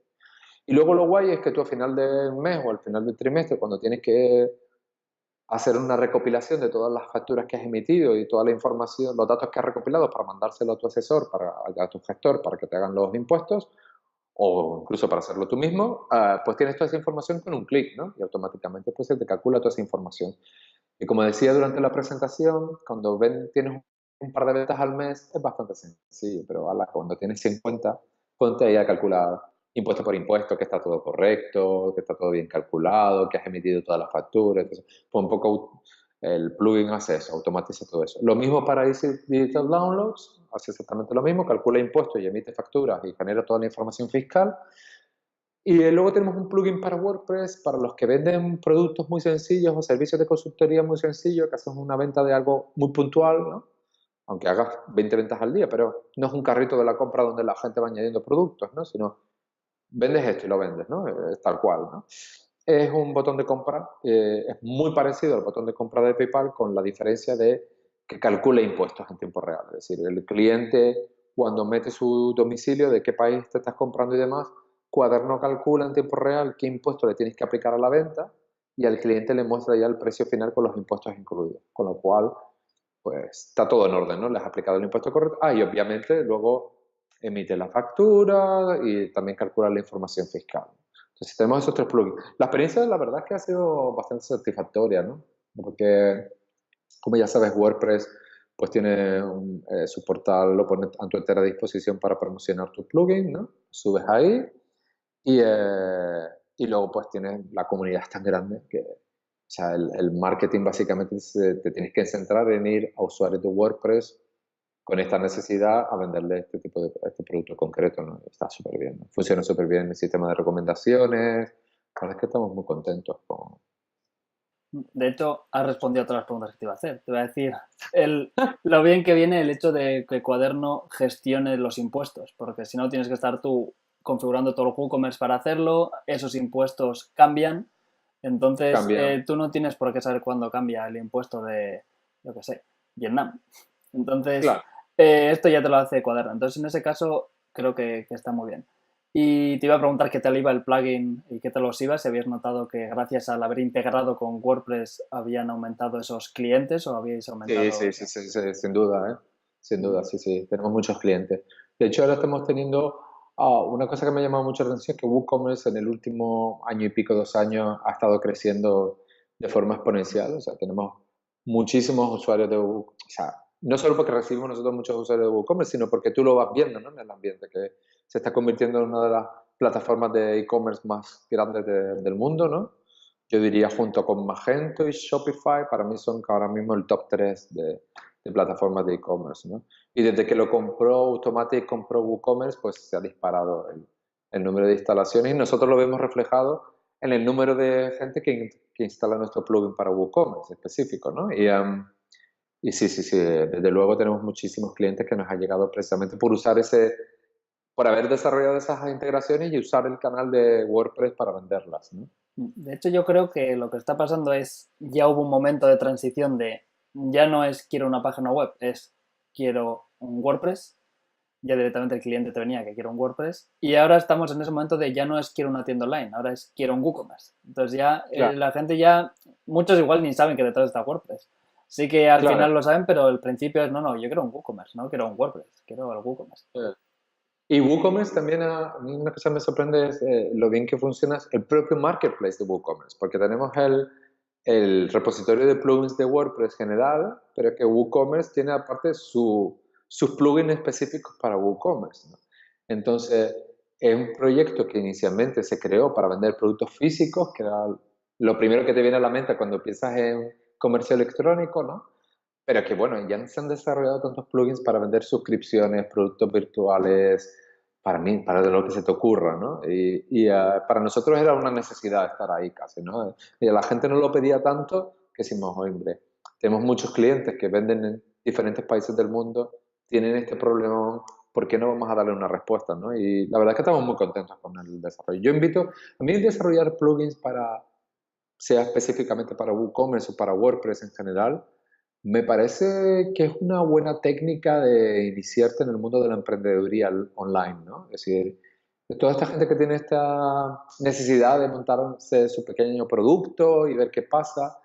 Y luego lo guay es que tú a final del mes o al final del trimestre, cuando tienes que hacer una recopilación de todas las facturas que has emitido y toda la información, los datos que has recopilado para mandárselo a tu asesor, a tu gestor, para que te hagan los impuestos, o incluso para hacerlo tú mismo, pues tienes toda esa información con un clic, ¿no? Y automáticamente pues se te calcula toda esa información. Y como decía durante la presentación, cuando tienes un par de ventas al mes es bastante sencillo, pero cuando tienes 50, ponte ahí a calcular impuesto por impuesto, que está todo correcto, que está todo bien calculado, que has emitido todas las facturas. Entonces, pues un poco el plugin hace eso, automatiza todo eso. Lo mismo para Easy Digital Downloads, hace exactamente lo mismo, calcula impuestos y emite facturas y genera toda la información fiscal. Y luego tenemos un plugin para WordPress para los que venden productos muy sencillos o servicios de consultoría muy sencillos, que hacen una venta de algo muy puntual, ¿no? Aunque hagas 20 ventas al día, pero no es un carrito de la compra donde la gente va añadiendo productos, ¿no? Sino vendes esto y lo vendes, ¿no? Es tal cual, ¿no? Es un botón de compra, es muy parecido al botón de compra de PayPal con la diferencia de que calcula impuestos en tiempo real. Es decir, el cliente cuando mete su domicilio, de qué país te estás comprando y demás, Cuaderno calcula en tiempo real qué impuesto le tienes que aplicar a la venta y al cliente le muestra ya el precio final con los impuestos incluidos. Con lo cual, pues está todo en orden, ¿no? Le has aplicado el impuesto correcto. Ah, y obviamente luego emite la factura y también calcula la información fiscal. Entonces tenemos esos 3 plugins. La experiencia, la verdad es que ha sido bastante satisfactoria, ¿no? Porque, como ya sabes, WordPress pues tiene su portal, lo pone a tu entera disposición para promocionar tu plugin, ¿no? Subes ahí y, y luego pues tienes la comunidad tan grande que, o sea, el marketing básicamente te tienes que centrar en ir a usuarios de WordPress con esta necesidad a venderle este producto concreto, ¿no? Está súper bien, ¿no? Funciona súper bien el sistema de recomendaciones. La verdad es que estamos muy contentos con... De hecho, has respondido a todas las preguntas que te iba a hacer. Te iba a decir lo bien que viene el hecho de que Cuaderno gestione los impuestos, porque si no tienes que estar tú configurando todo el WooCommerce para hacerlo, esos impuestos cambian, entonces Cambian. tú no tienes por qué saber cuándo cambia el impuesto de, yo qué sé, Vietnam. Entonces, Claro. esto ya te lo hace Cuaderno. Entonces, en ese caso, creo que está muy bien. Y te iba a preguntar qué tal iba el plugin y qué tal los iba, si habías notado que gracias al haber integrado con WordPress habían aumentado esos clientes o habíais Sí, aumentado... sí, sí, sí, sí, sin duda, ¿eh? Sin duda, Mm. sí, sí, tenemos muchos clientes. De hecho, ahora estamos teniendo una cosa que me ha llamado mucho la atención, que WooCommerce en el último año y pico, 2 años, ha estado creciendo de forma exponencial. O sea, tenemos muchísimos usuarios de WooCommerce. O sea, no solo porque recibimos nosotros muchos usuarios de WooCommerce, sino porque tú lo vas viendo, ¿no? En el ambiente, que se está convirtiendo en una de las plataformas de e-commerce más grandes del mundo, ¿no? Yo diría junto con Magento y Shopify, para mí son ahora mismo el top 3 de plataformas de e-commerce, ¿no? Y desde que lo compró Automatic, compró WooCommerce, pues se ha disparado el número de instalaciones y nosotros lo vemos reflejado en el número de gente que instala nuestro plugin para WooCommerce específico, ¿no? Y sí, sí, sí, desde luego tenemos muchísimos clientes que nos han llegado precisamente por usar por haber desarrollado esas integraciones y usar el canal de WordPress para venderlas, ¿no? De hecho, yo creo que lo que está pasando es, ya hubo un momento de transición de, ya no es quiero una página web, es quiero un WordPress, ya directamente el cliente te venía que quiero un WordPress, y ahora estamos en ese momento de ya no es quiero una tienda online, ahora es quiero un WooCommerce. Entonces ya Claro, la gente ya, muchos igual ni saben que detrás está WordPress. Sí que al claro. final lo saben, pero el principio es, no, no, yo quiero un WooCommerce, no quiero un WordPress, quiero el WooCommerce. Y WooCommerce también, a mí una cosa que me sorprende es lo bien que funciona el propio marketplace de WooCommerce, porque tenemos el repositorio de plugins de WordPress general, pero que WooCommerce tiene aparte sus plugins específicos para WooCommerce, ¿no? Entonces, es un proyecto que inicialmente se creó para vender productos físicos, que era lo primero que te viene a la mente cuando piensas en comercio electrónico, ¿no? Pero que bueno, ya se han desarrollado tantos plugins para vender suscripciones, productos virtuales, para mí, para lo que se te ocurra, ¿no? Para nosotros era una necesidad estar ahí casi, ¿no? Y la gente no lo pedía tanto que decimos, hombre, tenemos muchos clientes que venden en diferentes países del mundo, tienen este problema, ¿por qué no vamos a darle una respuesta, ¿no? Y la verdad es que estamos muy contentos con el desarrollo. Yo invito a mí a desarrollar plugins sea específicamente para WooCommerce o para WordPress en general, me parece que es una buena técnica de iniciarte en el mundo de la emprendeduría online, ¿no? Es decir, toda esta gente que tiene esta necesidad de montarse su pequeño producto y ver qué pasa,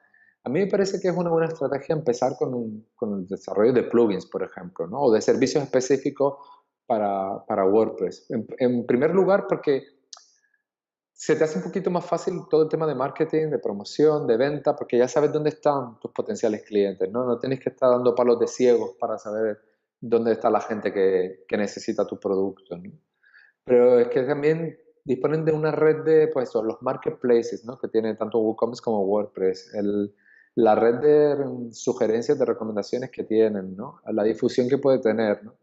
a mí me parece que es una buena estrategia empezar con el desarrollo de plugins, por ejemplo, ¿no? O de servicios específicos para WordPress. En primer lugar, porque se te hace un poquito más fácil todo el tema de marketing, de promoción, de venta, porque ya sabes dónde están tus potenciales clientes, ¿no? No tienes que estar dando palos de ciegos para saber dónde está la gente que necesita tu producto, ¿no? Pero es que también disponen de una red de, pues, los marketplaces, ¿no? Que tiene tanto WooCommerce como WordPress, la red de sugerencias, de recomendaciones que tienen, ¿no? La difusión que puede tener, ¿no?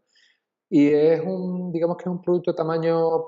Y digamos que es un producto de tamaño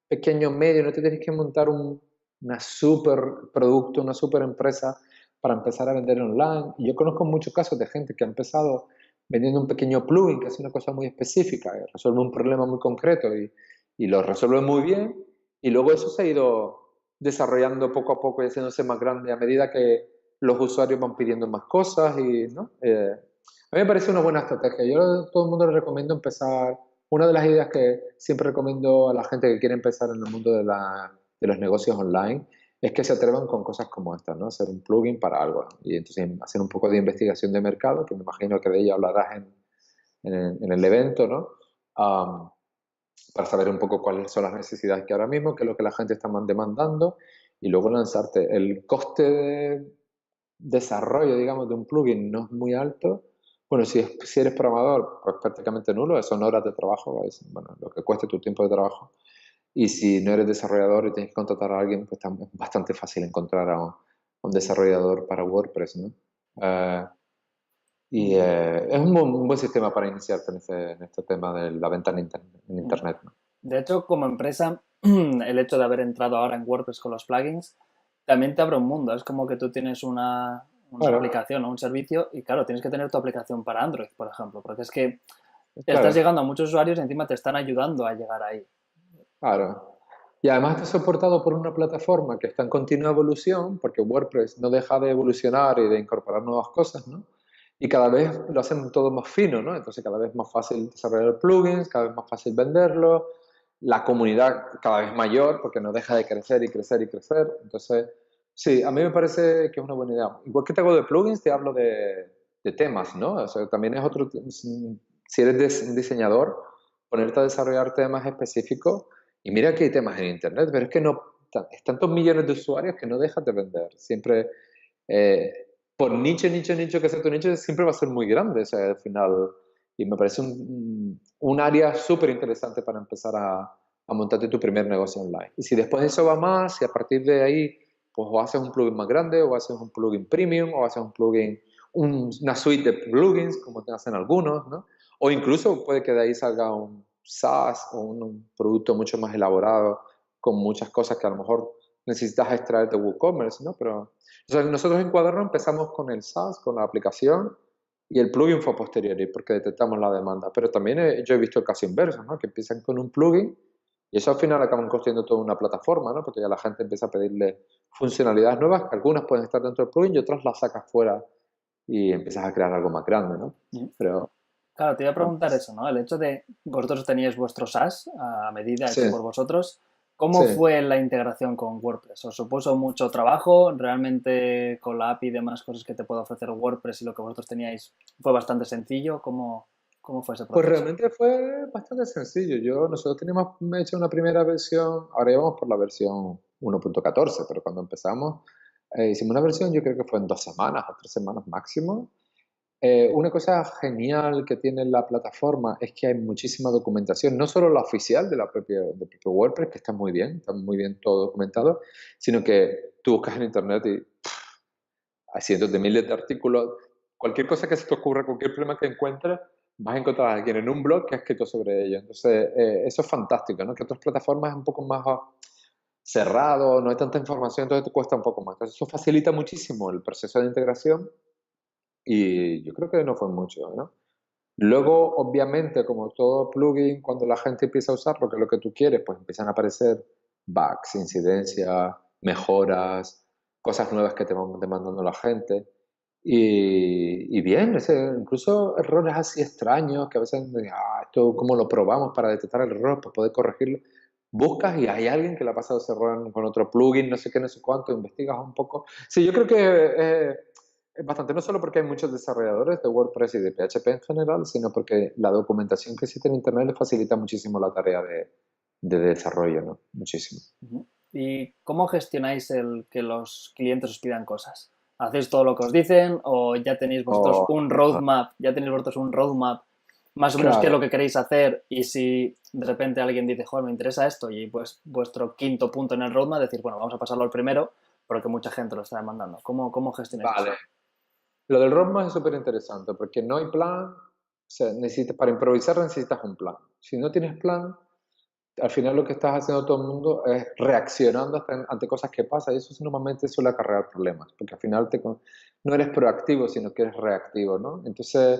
pequeño, medio, no te tienes que montar una super producto, una super empresa para empezar a vender online. Y yo conozco muchos casos de gente que ha empezado vendiendo un pequeño plugin, que es una cosa muy específica, que resuelve un problema muy concreto y lo resuelve muy bien. Y luego eso se ha ido desarrollando poco a poco y haciéndose más grande a medida que los usuarios van pidiendo más cosas y, ¿no? A mí me parece una buena estrategia. Yo a todo el mundo le recomiendo empezar. Una de las ideas que siempre recomiendo a la gente que quiere empezar en el mundo de los negocios online es que se atrevan con cosas como esta, ¿no? Hacer un plugin para algo, ¿no? Y entonces hacer un poco de investigación de mercado, que me imagino que de ello hablarás en el evento, ¿no? Um, para saber un poco cuáles son las necesidades que ahora mismo, qué es lo que la gente está más demandando, y luego lanzarte. El coste de desarrollo, digamos, de un plugin no es muy alto. Bueno, si eres programador, pues prácticamente nulo, son horas de trabajo, es, bueno, lo que cueste tu tiempo de trabajo. Y si no eres desarrollador y tienes que contratar a alguien, pues es bastante fácil encontrar a un desarrollador para WordPress, ¿no? Eh, es un buen sistema para iniciarte en este tema de la venta en Internet, ¿no? De hecho, como empresa, el hecho de haber entrado ahora en WordPress con los plugins también te abre un mundo. Es como que tú tienes una Claro, aplicación o un servicio y claro, tienes que tener tu aplicación para Android, por ejemplo, porque es que estás claro. llegando a muchos usuarios y encima te están ayudando a llegar ahí. Claro. Y además está soportado por una plataforma que está en continua evolución, porque WordPress no deja de evolucionar y de incorporar nuevas cosas, ¿no? Y cada vez lo hacen todo más fino, ¿no? Entonces cada vez más fácil desarrollar plugins, cada vez más fácil venderlo. la comunidad cada vez mayor, porque no deja de crecer y crecer y crecer. Entonces, sí, a mí me parece que es una buena idea. Igual que te hago de plugins, te hablo de temas, ¿no? O sea, también es otro, si eres diseñador, ponerte a desarrollar temas específicos. Y mira que hay temas en Internet, pero es que no, es tantos millones de usuarios que no dejas de vender. Siempre, eh, por nicho que sea tu nicho, siempre va a ser muy grande, o sea, al final. Y me parece un área súper interesante para empezar a montarte tu primer negocio online. Y si después eso va más, y a partir de ahí, pues o haces un plugin más grande, o haces un plugin premium, o haces un plugin, una suite de plugins, como te hacen algunos, ¿no? O incluso puede que de ahí salga un SaaS o un producto mucho más elaborado, con muchas cosas que a lo mejor necesitas extraer de WooCommerce, ¿no? Pero, o sea, nosotros en Cuaderno empezamos con el SaaS, con la aplicación, y el plugin fue posteriori porque detectamos la demanda. Pero también yo he visto el caso inverso, ¿no? Que empiezan con un plugin y eso al final acaban construyendo toda una plataforma, ¿no? Porque ya la gente empieza a pedirle funcionalidades nuevas, que algunas pueden estar dentro del plugin y otras las sacas fuera y empiezas a crear algo más grande, ¿no? Pero, Claro, te iba a preguntar vamos. eso, ¿no? El hecho de vosotros teníais vuestro SaaS a medida Sí, hecho por vosotros. ¿Cómo sí. fue la integración con WordPress? ¿Os supuso mucho trabajo? ¿Realmente con la API y demás cosas que te puede ofrecer WordPress y lo que vosotros teníais fue bastante sencillo? ¿Cómo fue ese Pues proceso? realmente fue bastante sencillo. Nosotros teníamos hecho una primera versión, ahora íbamos por la versión 1.14, pero cuando empezamos hicimos una versión, yo creo que fue en 2 semanas o 3 semanas máximo. Una cosa genial que tiene la plataforma es que hay muchísima documentación, no solo la oficial del propio WordPress, que está muy bien todo documentado, sino que tú buscas en internet y hay cientos de miles de artículos. Cualquier cosa que se te ocurra, cualquier problema que encuentres, vas a encontrar a alguien en un blog que ha escrito sobre ello. Entonces, eso es fantástico, ¿no? Que otras plataformas es un poco más cerrado, no hay tanta información, entonces te cuesta un poco más. Entonces, eso facilita muchísimo el proceso de integración y yo creo que no fue mucho, ¿no? Luego, obviamente, como todo plugin, cuando la gente empieza a usarlo, que es lo que tú quieres, pues empiezan a aparecer bugs, incidencias, mejoras, cosas nuevas que te van demandando la gente. Y bien, incluso errores así extraños que a veces, esto cómo lo probamos para detectar el error, para poder corregirlo. Buscas y hay alguien que le ha pasado ese error con otro plugin, no sé qué, no sé cuánto, investigas un poco. Sí, yo creo que es bastante, no solo porque hay muchos desarrolladores de WordPress y de PHP en general, sino porque la documentación que existe en Internet le facilita muchísimo la tarea de desarrollo, ¿no? Muchísimo. Ujú. ¿Y cómo gestionáis el que los clientes os pidan cosas? ¿Hacéis todo lo que os dicen o ya tenéis vosotros un Oh, roadmap? ¿Ya tenéis vosotros un roadmap más o menos qué es lo claro, que queréis hacer? Y si de repente alguien dice, joder, me interesa esto, y pues vuestro quinto punto en el roadmap, decir, bueno, vamos a pasarlo al primero, porque mucha gente lo está demandando. ¿Cómo gestionáis eso? vale. Lo del roadmap es súper interesante porque no hay plan, o sea, para improvisar necesitas un plan. Si no tienes plan, al final lo que estás haciendo todo el mundo es reaccionando ante cosas que pasan y eso normalmente suele acarrear problemas, porque al final no eres proactivo, sino que eres reactivo, ¿no? Entonces,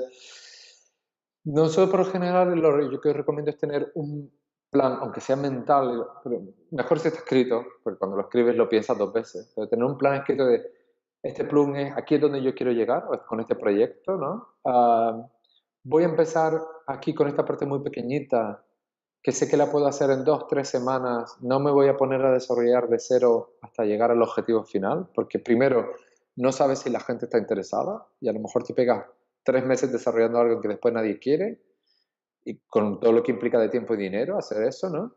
nosotros por lo general yo que recomiendo es tener un plan, aunque sea mental, pero mejor si está escrito, porque cuando lo escribes lo piensas 2 veces, pero tener un plan escrito de este plugin es aquí es donde yo quiero llegar con este proyecto, ¿no? Voy a empezar aquí con esta parte muy pequeñita que sé que la puedo hacer en 2, 3 semanas, no me voy a poner a desarrollar de cero hasta llegar al objetivo final, porque primero no sabes si la gente está interesada y a lo mejor te pegas 3 meses desarrollando algo que después nadie quiere y con todo lo que implica de tiempo y dinero hacer eso, ¿no?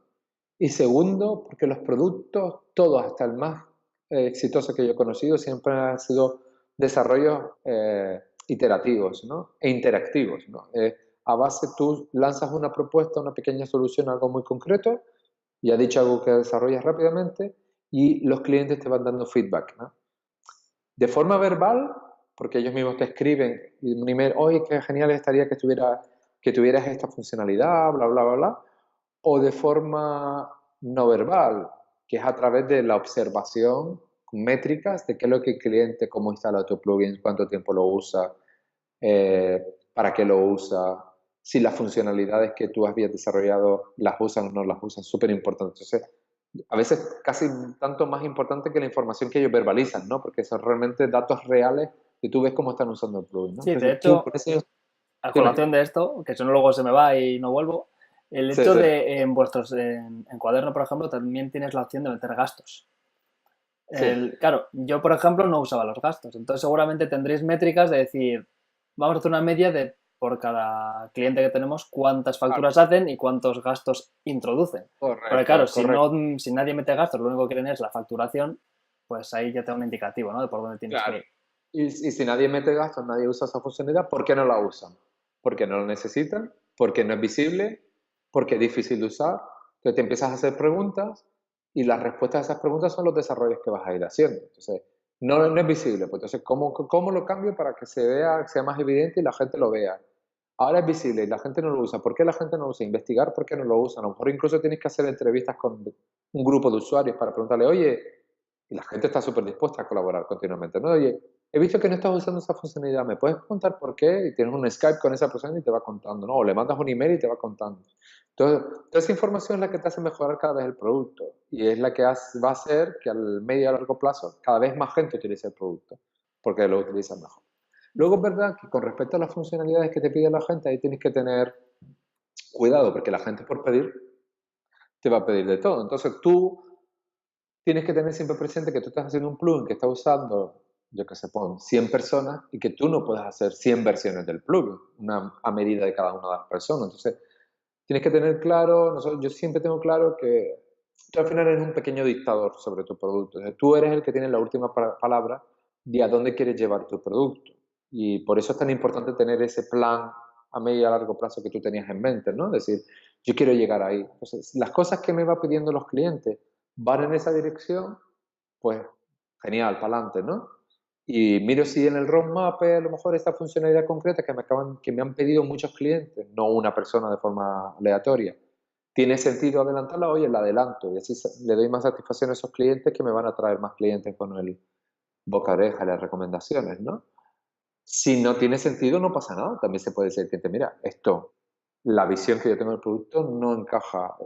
Y segundo, porque los productos, todos, hasta el más exitoso que yo he conocido, siempre han sido desarrollos iterativos, ¿no? E interactivos, ¿no? A base tú lanzas una propuesta, una pequeña solución, algo muy concreto, y ha dicho algo que desarrollas rápidamente, y los clientes te van dando feedback, ¿no? De forma verbal, porque ellos mismos te escriben un email, oye, qué genial estaría que tuvieras esta funcionalidad, bla, bla, bla, bla, o de forma no verbal, que es a través de la observación con métricas de qué es lo que el cliente, cómo instala tu plugin, cuánto tiempo lo usa, para qué lo usa, si las funcionalidades que tú habías desarrollado las usan o no las usan, súper importante. Entonces, a veces casi tanto más importante que la información que ellos verbalizan, ¿no? Porque son realmente datos reales que tú ves cómo están usando el plugin, ¿no? Sí, de Entonces, tú hecho, con ese... a Dime. colación de esto, que si no luego se me va y no vuelvo, El Sí, hecho sí. de en Cuaderno, por ejemplo, también tienes la opción de meter gastos. Sí, Claro, yo, por ejemplo, no usaba los gastos. Entonces, seguramente tendréis métricas de decir, vamos a hacer una media de por cada cliente que tenemos, cuántas claro, facturas hacen y cuántos gastos introducen. Porque claro, correcto, si correcto. no, si nadie mete gastos, lo único que quieren es la facturación, pues ahí ya te da un indicativo, ¿no? De por dónde tienes que Claro. ir. Y si nadie mete gastos, nadie usa esa funcionalidad, ¿por qué no la usan? Porque no lo necesitan, porque no es visible, porque es difícil de usar. Entonces te empiezas a hacer preguntas y las respuestas a esas preguntas son los desarrollos que vas a ir haciendo. Entonces, no es visible. Pues entonces, ¿cómo lo cambio para que se vea, que sea más evidente y la gente lo vea? Ahora es visible y la gente no lo usa. ¿Por qué la gente no lo usa? Investigar por qué no lo usan. A lo mejor incluso tienes que hacer entrevistas con un grupo de usuarios para preguntarle, oye, y la gente está súper dispuesta a colaborar continuamente, ¿no? Oye, he visto que no estás usando esa funcionalidad, ¿me puedes contar por qué? Y tienes un Skype con esa persona y te va contando, ¿no? O le mandas un email y te va contando. Entonces, toda esa información es la que te hace mejorar cada vez el producto y es la que va a hacer que al medio y a largo plazo cada vez más gente utilice el producto porque lo utiliza mejor. Luego es verdad que con respecto a las funcionalidades que te pide la gente, ahí tienes que tener cuidado porque la gente por pedir te va a pedir de todo. Entonces tú tienes que tener siempre presente que tú estás haciendo un plugin que está usando, yo que sé, pon 100 personas y que tú no puedes hacer 100 versiones del plugin, a medida de cada una de las personas. Entonces, tienes que tener claro, yo siempre tengo claro que tú al final eres un pequeño dictador sobre tu producto. O sea, tú eres el que tiene la última palabra de a dónde quieres llevar tu producto. Y por eso es tan importante tener ese plan a medio y a largo plazo que tú tenías en mente, ¿no? Es decir, yo quiero llegar ahí. Entonces, las cosas que me va pidiendo los clientes van en esa dirección, pues genial, para adelante, ¿no? Y miro si en el roadmap a lo mejor esta funcionalidad concreta que me han pedido muchos clientes, no una persona de forma aleatoria, tiene sentido adelantarla, oye, la adelanto y así le doy más satisfacción a esos clientes que me van a traer más clientes con el boca a oreja y las recomendaciones, ¿no? Si no tiene sentido, no pasa nada. También se puede decir al cliente, mira, la visión que yo tengo del producto no encaja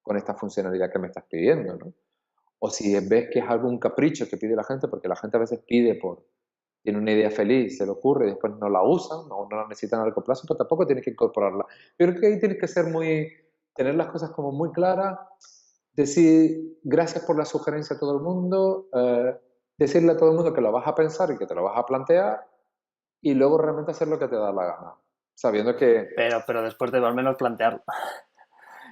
con esta funcionalidad que me estás pidiendo, ¿no? O si ves que es algún capricho que pide la gente, porque la gente a veces tiene una idea feliz, se le ocurre y después no la usan o no la necesitan a largo plazo, pues tampoco tienes que incorporarla. Yo creo que ahí tienes que tener las cosas como muy claras, decir gracias por la sugerencia a todo el mundo, decirle a todo el mundo que lo vas a pensar y que te lo vas a plantear y luego realmente hacer lo que te da la gana, sabiendo que... Pero después de al menos plantearlo.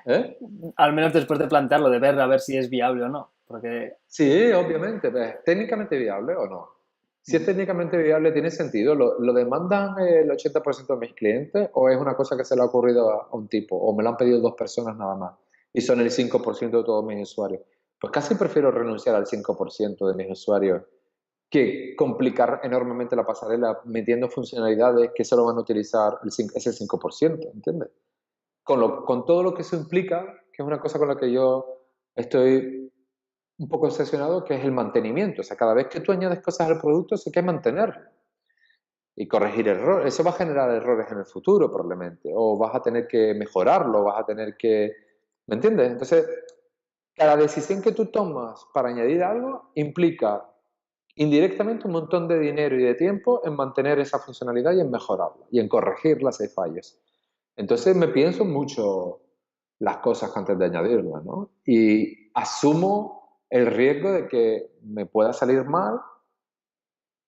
¿Eh? Al menos después de plantearlo, de ver a ver si es viable o no. Porque Sí, obviamente. ¿Es técnicamente viable o no? Si es técnicamente viable, ¿tiene sentido? ¿Lo demandan el 80% de mis clientes o es una cosa que se le ha ocurrido a un tipo o me lo han pedido dos personas nada más y son el 5% de todos mis usuarios? Pues casi prefiero renunciar al 5% de mis usuarios que complicar enormemente la pasarela metiendo funcionalidades que solo van a utilizar ese 5%, ¿entiendes? Con todo lo que eso implica, que es una cosa con la que yo estoy un poco obsesionado, que es el mantenimiento. O sea, cada vez que tú añades cosas al producto, hay que mantenerlo y corregir errores. Eso va a generar errores en el futuro, probablemente. O vas a tener que mejorarlo, vas a tener que... ¿Me entiendes? Entonces, cada decisión que tú tomas para añadir algo implica indirectamente un montón de dinero y de tiempo en mantener esa funcionalidad y en mejorarla y en corregirla si hay fallos. Entonces me pienso mucho las cosas antes de añadirlas, ¿no? Y asumo el riesgo de que me pueda salir mal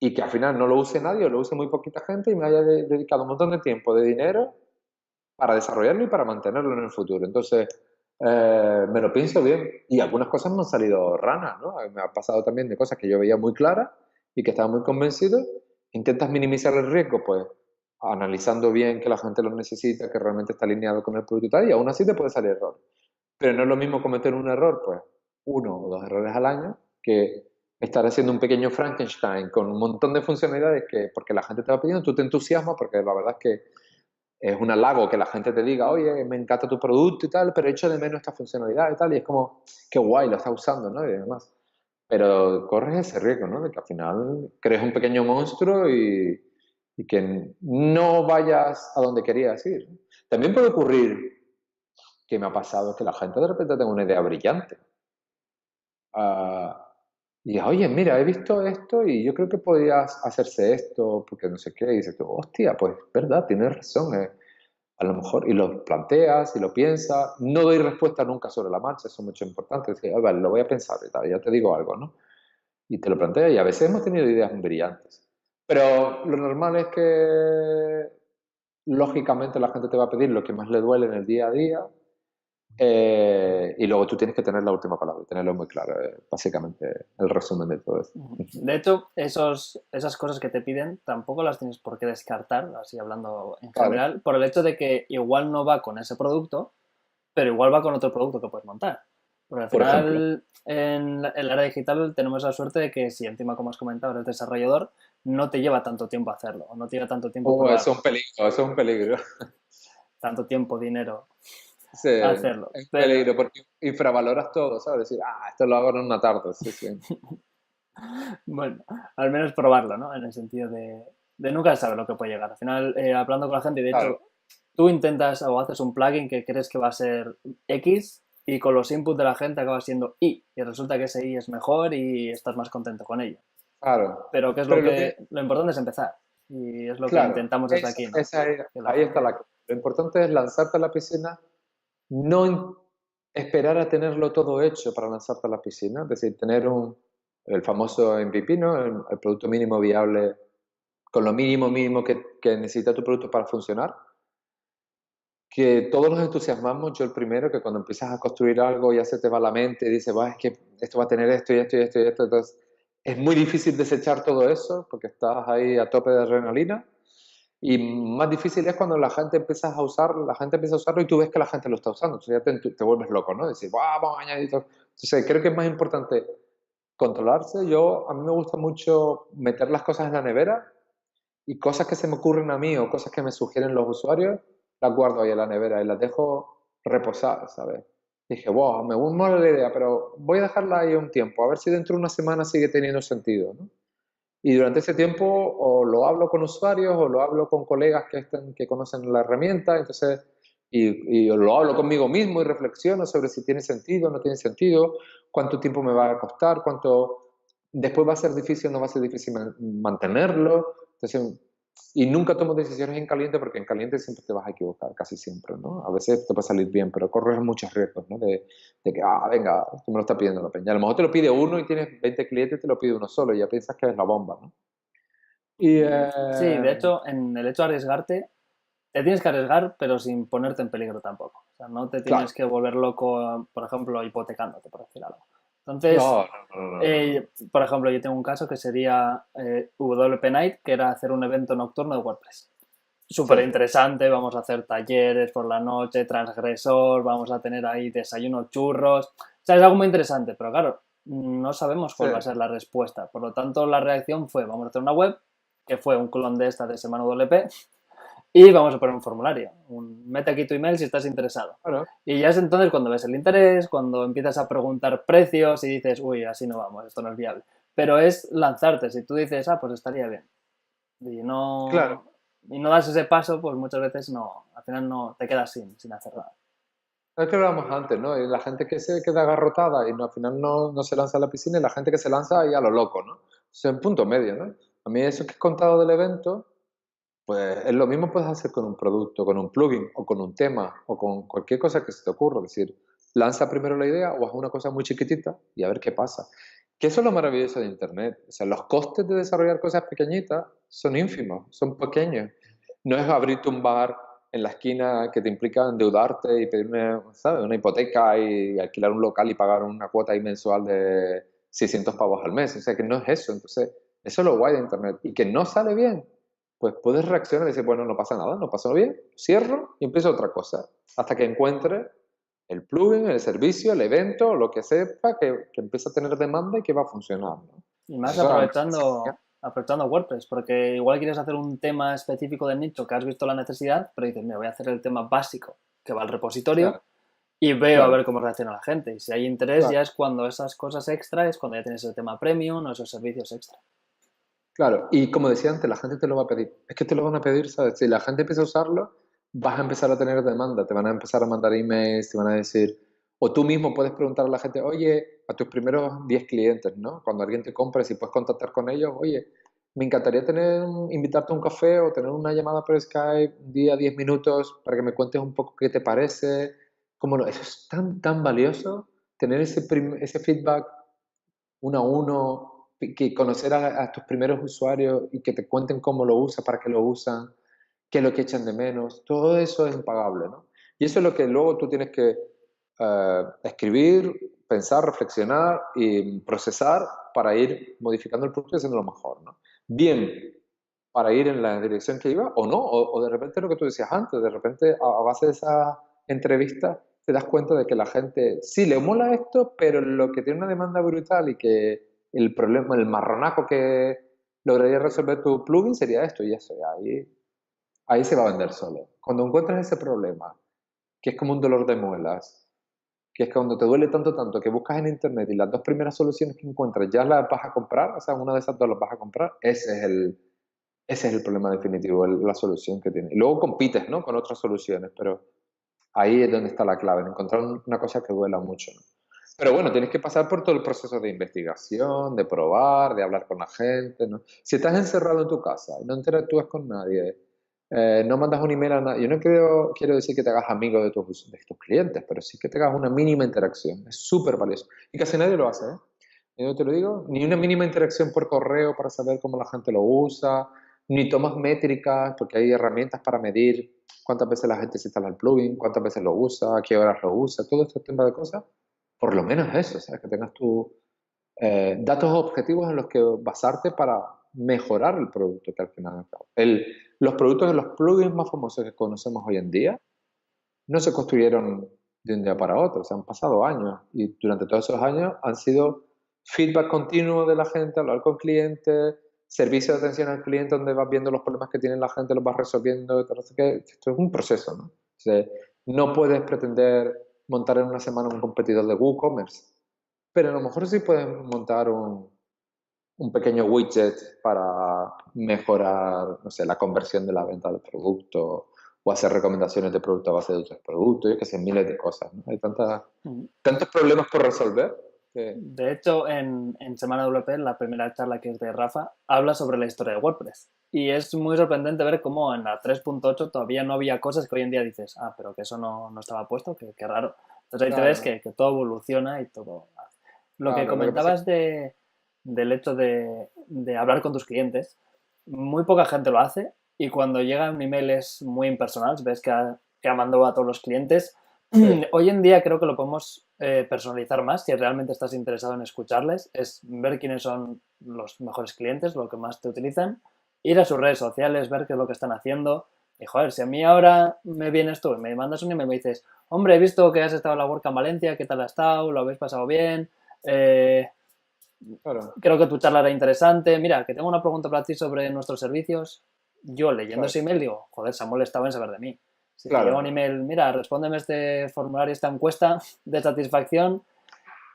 y que al final no lo use nadie o lo use muy poquita gente y me haya dedicado un montón de tiempo, de dinero para desarrollarlo y para mantenerlo en el futuro. Entonces, me lo pienso bien y algunas cosas me han salido ranas, ¿no? Me ha pasado también de cosas que yo veía muy claras y que estaba muy convencido. Intentas minimizar el riesgo, pues analizando bien que la gente lo necesita, que realmente está alineado con el producto y tal, y aún así te puede salir error. Pero no es lo mismo cometer un error, pues uno o dos errores al año, que estar haciendo un pequeño Frankenstein con un montón de funcionalidades que, porque la gente te va pidiendo, tú te entusiasmas, porque la verdad es que es un halago que la gente te diga, oye, me encanta tu producto y tal, pero echo de menos esta funcionalidad y tal, y es como, qué guay, lo está usando, ¿no? Y demás. Pero corres ese riesgo, ¿no? De que al final crees un pequeño monstruo y que no vayas a donde querías ir. También puede ocurrir que me ha pasado que la gente de repente tenga una idea brillante. Ah, y oye, mira, he visto esto y yo creo que podías hacerse esto porque no sé qué. Y dices tú, hostia, pues verdad, tienes razón. a lo mejor, y lo planteas y lo piensas. No doy respuesta nunca sobre la marcha, eso es mucho importante. Decir, vale, lo voy a pensar y tal, ya te digo algo, ¿no? Y te lo planteas y a veces hemos tenido ideas brillantes. Pero lo normal es que, lógicamente, la gente te va a pedir lo que más le duele en el día a día y luego tú tienes que tener la última palabra, tenerlo muy claro, básicamente el resumen de todo esto. De hecho, esas cosas que te piden tampoco las tienes por qué descartar, así hablando en Claro, general, por el hecho de que igual no va con ese producto, pero igual va con otro producto que puedes montar. Porque al por ejemplo. final, en el área digital tenemos la suerte de que si encima, como has comentado, eres desarrollador, no te lleva tanto tiempo hacerlo, o no te lleva tanto tiempo Oh, eso probarlo, es un peligro, eso es un peligro. tanto tiempo, dinero Sí, hacerlo. es un Pero, peligro porque infravaloras todo, ¿sabes? Decir, esto lo hago en una tarde, sí, sí. bueno, al menos probarlo, ¿no? En el sentido de nunca saber lo que puede llegar. Al final, hablando con la gente, y de Claro, hecho, tú intentas o haces un plugin que crees que va a ser X y con los inputs de la gente acaba siendo Y. Y resulta que ese Y es mejor y estás más contento con ello. claro. Pero ¿qué es lo Pero que... Lo importante es empezar. Y es lo que claro, intentamos desde aquí, ¿no? Que la ahí está gente... la cosa. Lo importante es lanzarte a la piscina, no esperar a tenerlo todo hecho para lanzarte a la piscina, es decir, tener el famoso MVP, ¿no? El producto mínimo viable, con lo mínimo mínimo que necesita tu producto para funcionar. Que todos nos entusiasmamos, yo el primero, que cuando empiezas a construir algo ya se te va la mente y dices, es que esto va a tener esto y esto y esto y esto. Entonces, es muy difícil desechar todo eso porque estás ahí a tope de adrenalina. Y más difícil es cuando la gente empieza a usarlo, la gente empieza a usarlo y tú ves que la gente lo está usando. Entonces ya te vuelves loco, ¿no? Decir, vamos a añadir todo. Entonces, creo que es más importante controlarse. A mí me gusta mucho meter las cosas en la nevera y cosas que se me ocurren a mí o cosas que me sugieren los usuarios, las guardo ahí en la nevera y las dejo reposar, ¿sabes? Dije, wow, me mola la idea, pero voy a dejarla ahí un tiempo, a ver si dentro de una semana sigue teniendo sentido, ¿no? Y durante ese tiempo o lo hablo con usuarios o lo hablo con colegas que conocen la herramienta, entonces, y lo hablo conmigo mismo y reflexiono sobre si tiene sentido o no tiene sentido, cuánto tiempo me va a costar, cuánto después va a ser difícil o no va a ser difícil mantenerlo. Entonces, y nunca tomo decisiones en caliente porque en caliente siempre te vas a equivocar, casi siempre, ¿no? A veces te va a salir bien, pero corres muchos riesgos, ¿no? De que, venga, esto me lo está pidiendo la peña. A lo mejor te lo pide uno y tienes 20 clientes y te lo pide uno solo y ya piensas que es la bomba, ¿no? Y, Sí, de hecho, en el hecho de arriesgarte, te tienes que arriesgar, pero sin ponerte en peligro tampoco. O sea, no te tienes claro, que volver loco, por ejemplo, hipotecándote, por decir algo. Entonces, no, no, no, no, no, no. por ejemplo, yo tengo un caso que sería WP Night, que era hacer un evento nocturno de WordPress. Sí, Súper interesante, vamos a hacer talleres por la noche, transgresor, vamos a tener ahí desayuno churros. O sea, es algo muy interesante, pero claro, no sabemos sí, cuál va a ser la respuesta. Por lo tanto, la reacción fue, vamos a hacer una web, que fue un clon de esta de Semana WP, y vamos a poner un formulario, mete aquí tu email si estás interesado. claro. Y ya es entonces cuando ves el interés, cuando empiezas a preguntar precios y dices, uy, así no vamos, esto no es viable. Pero es lanzarte, si tú dices, pues estaría bien. Y Claro, no das ese paso, pues muchas veces no, al final no te quedas sin hacer nada. es que hablábamos antes, ¿no? Y la gente que se queda agarrotada y no, al final no se lanza a la piscina y la gente que se lanza ahí a lo loco, ¿no? O sea, en punto medio, ¿no? A mí eso que he contado del evento, pues es lo mismo puedes hacer con un producto, con un plugin o con un tema o con cualquier cosa que se te ocurra. Es decir, lanza primero la idea o haz una cosa muy chiquitita y a ver qué pasa. Que eso es lo maravilloso de Internet. O sea, los costes de desarrollar cosas pequeñitas son ínfimos, son pequeños. No es abrirte un bar en la esquina que te implica endeudarte y pedir ¿sabes? Una hipoteca y alquilar un local y pagar una cuota ahí mensual de 600 pavos al mes. O sea, que no es eso. Entonces, eso es lo guay de Internet. Y que no sale bien, pues puedes reaccionar y decir, bueno, no pasa nada, no pasó bien, cierro y empiezo otra cosa, hasta que encuentre el plugin, el servicio, el evento, lo que sepa, que empiece a tener demanda y que va a funcionar, ¿no? Y más Eso a mí me parece genial. aprovechando WordPress, porque igual quieres hacer un tema específico de nicho que has visto la necesidad, pero dices, me voy a hacer el tema básico que va al repositorio Claro, y veo a claro, ver cómo reacciona la gente. Y si hay interés, claro, ya es cuando esas cosas extra, es cuando ya tienes el tema premium o esos servicios extra. claro. Y como decía antes, la gente te lo va a pedir. Es que te lo van a pedir, ¿sabes? Si la gente empieza a usarlo, vas a empezar a tener demanda, te van a empezar a mandar emails, te van a decir, o tú mismo puedes preguntar a la gente, oye, a tus primeros 10 clientes, ¿no? Cuando alguien te compra, si puedes contactar con ellos, oye, me encantaría invitarte a un café o tener una llamada por Skype, un día, 10 minutos, para que me cuentes un poco qué te parece. Eso es tan valioso, tener ese feedback uno a uno, que conocer a tus primeros usuarios y que te cuenten cómo lo usan, para qué lo usan, qué es lo que echan de menos. Todo eso es impagable, ¿no? Y eso es lo que luego tú tienes que escribir, pensar, reflexionar y procesar para ir modificando el producto y haciéndolo mejor, ¿no? Bien, para ir en la dirección que iba o no, o de repente lo que tú decías antes, de repente a base de esa entrevista te das cuenta de que la gente sí le mola esto, pero lo que tiene una demanda brutal y que el problema, el marronaco que lograría resolver tu plugin sería esto y eso, y ahí se va a vender solo. Cuando encuentras ese problema, que es como un dolor de muelas, que es cuando te duele tanto que buscas en internet y las dos primeras soluciones que encuentras ya las vas a comprar, o sea, una de esas dos las vas a comprar, ese es el problema definitivo, la solución que tiene. Y luego compites, ¿no?, con otras soluciones, pero ahí es donde está la clave, en encontrar una cosa que duela mucho, ¿no? Pero bueno, tienes que pasar por todo el proceso de investigación, de probar, de hablar con la gente, ¿no? Si estás encerrado en tu casa y no interactúas con nadie, no mandas un email a nadie, yo no quiero decir que te hagas amigo de tus clientes, pero sí que te hagas una mínima interacción. Es súper valioso. Y casi nadie lo hace, ¿eh? Yo te lo digo, ni una mínima interacción por correo para saber cómo la gente lo usa, ni tomas métricas, porque hay herramientas para medir cuántas veces la gente se instala el plugin, cuántas veces lo usa, a qué horas lo usa, todo este tipo de cosas. Por lo menos eso, ¿sabes? Que tengas tus datos objetivos en los que basarte para mejorar el producto, que al final y al cabo. Los productos de los plugins más famosos que conocemos hoy en día no se construyeron de un día para otro, se han pasado años y durante todos esos años han sido feedback continuo de la gente, hablar con clientes, servicio de atención al cliente donde vas viendo los problemas que tiene la gente, los vas resolviendo, esto es un proceso, ¿no? O sea, no puedes pretender montar en una semana un competidor de WooCommerce, pero a lo mejor sí puedes montar un pequeño widget para mejorar, no sé, la conversión de la venta del producto o hacer recomendaciones de producto a base de otros productos, yo que sé, miles de cosas, ¿no? Hay tantos problemas por resolver que... De hecho, en Semana WP, la primera charla, que es de Rafa, habla sobre la historia de WordPress. Y es muy sorprendente ver cómo en la 3.8 todavía no había cosas que hoy en día dices, pero que eso no estaba puesto, que raro. Entonces ahí te ves Claro, que todo evoluciona y todo. Lo que claro, lo que pasa es comentabas del hecho de hablar con tus clientes, muy poca gente lo hace y cuando llega un email es muy impersonal, ves que ha mandado a todos los clientes. que... Hoy en día creo que lo podemos personalizar más si realmente estás interesado en escucharles, es ver quiénes son los mejores clientes, lo que más te utilizan, ir a sus redes sociales, ver qué es lo que están haciendo y joder, si a mí ahora me vienes tú y me mandas un email y me dices, hombre, he visto que has estado en la WordCamp Valencia, ¿qué tal ha estado? ¿Lo habéis pasado bien? Eh, Claro, Creo que tu charla era interesante. Mira, que tengo una pregunta para ti sobre nuestros servicios. Yo leyendo claro, ese email digo, joder, Samuel estaba en saber de mí. Si te llega un claro, email, mira, respóndeme este formulario, esta encuesta de satisfacción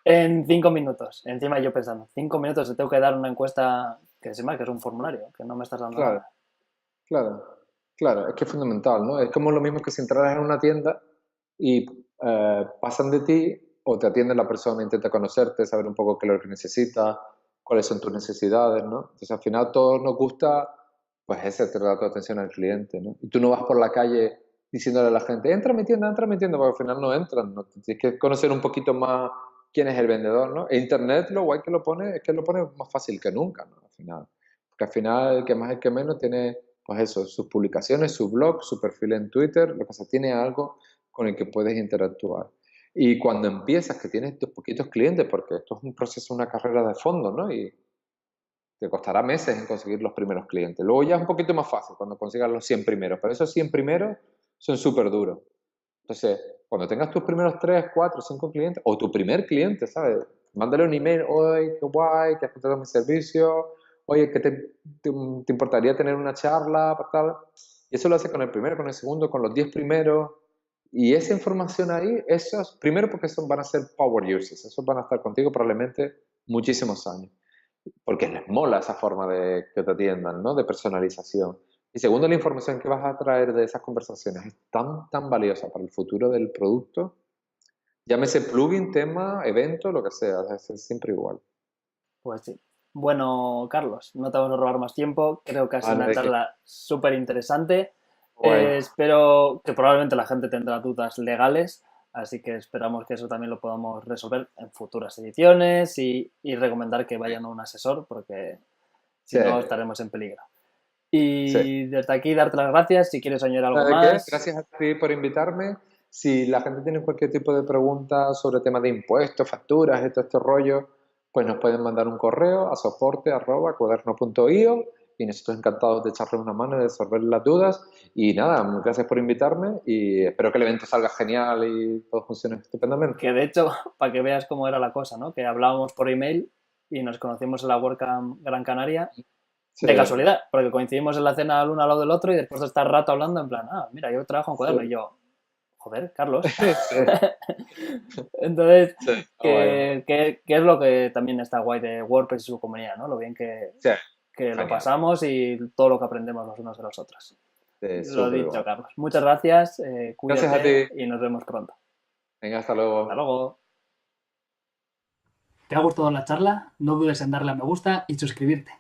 en 5 minutos. Encima yo pensando, 5 minutos te tengo que dar una encuesta que encima que es un formulario, que no me estás dando claro, nada. claro, claro, es que es fundamental, ¿no? Es como lo mismo que si entraras en una tienda y pasan de ti o te atiende la persona, intenta conocerte, saber un poco qué es lo que necesitas, cuáles son tus necesidades, ¿no? Entonces al final a todos nos gusta, pues ese trato de atención al cliente, ¿no? Y tú no vas por la calle diciéndole a la gente, entra a mi tienda, porque al final no entran, ¿no? Tienes que conocer un poquito más quién es el vendedor, ¿no? E Internet lo guay que lo pone es que lo pone más fácil que nunca, ¿no? Al final. Porque al final el que más, el que menos tiene, pues eso, sus publicaciones, su blog, su perfil en Twitter, lo que se tiene algo con el que puedes interactuar. Y cuando empiezas, que tienes tus poquitos clientes, porque esto es un proceso, una carrera de fondo, ¿no? Y te costará meses en conseguir los primeros clientes. Luego ya es un poquito más fácil cuando consigas los 100 primeros, pero esos 100 primeros son súper duros. Entonces, cuando tengas tus primeros 3, 4, 5 clientes, o tu primer cliente, ¿sabes? Mándale un email, oye, qué guay, que has contratado mi servicio, oye, ¿qué te importaría tener una charla? Tal? Y eso lo hace con el primero, con el segundo, con los 10 primeros. Y esa información ahí, esos, primero porque esos van a ser power users, esos van a estar contigo probablemente muchísimos años, porque les mola esa forma de que te atiendan, ¿no? De personalización. Y segundo, la información que vas a traer de esas conversaciones es tan valiosa para el futuro del producto. Llámese plugin, tema, evento, lo que sea, es siempre igual. Pues sí. Bueno, Carlos, no te vamos a robar más tiempo. Creo que ha sido Vale, una charla súper interesante. guay. Espero que probablemente la gente tendrá dudas legales, así que esperamos que eso también lo podamos resolver en futuras ediciones y recomendar que vayan a un asesor porque si Sí, no estaremos en peligro. sí. Y desde aquí darte las gracias. Si quieres añadir algo ¿Sabes qué? más, Gracias a ti por invitarme. Si la gente tiene cualquier tipo de pregunta sobre temas de impuestos, facturas y todo este rollo, pues nos pueden mandar un correo a soporte@cuaderno.io y nosotros encantados de echarles una mano y de resolver las dudas. Y nada, gracias por invitarme y espero que el evento salga genial y todo funcione estupendamente. que de hecho, para que veas cómo era la cosa, ¿no? Que hablábamos por email y nos conocimos en la WordCamp Gran Canaria Sí, de casualidad, porque coincidimos en la cena el uno al lado del otro y después de estar rato hablando en plan, mira, yo trabajo en Cuaderno y sí, yo, joder, Carlos. sí, Entonces, sí. Guay. que es lo que también está guay de WordPress y su comunidad, ¿no? Lo bien Sí, que lo genial. pasamos y todo lo que aprendemos los unos de los otros. Sí, Lo súper dicho, guay. Carlos. Muchas gracias, Gracias a cuídate ti. y nos vemos pronto. Venga, hasta Hasta luego. luego. ¿Te ha gustado la charla? No dudes en darle a me gusta y suscribirte.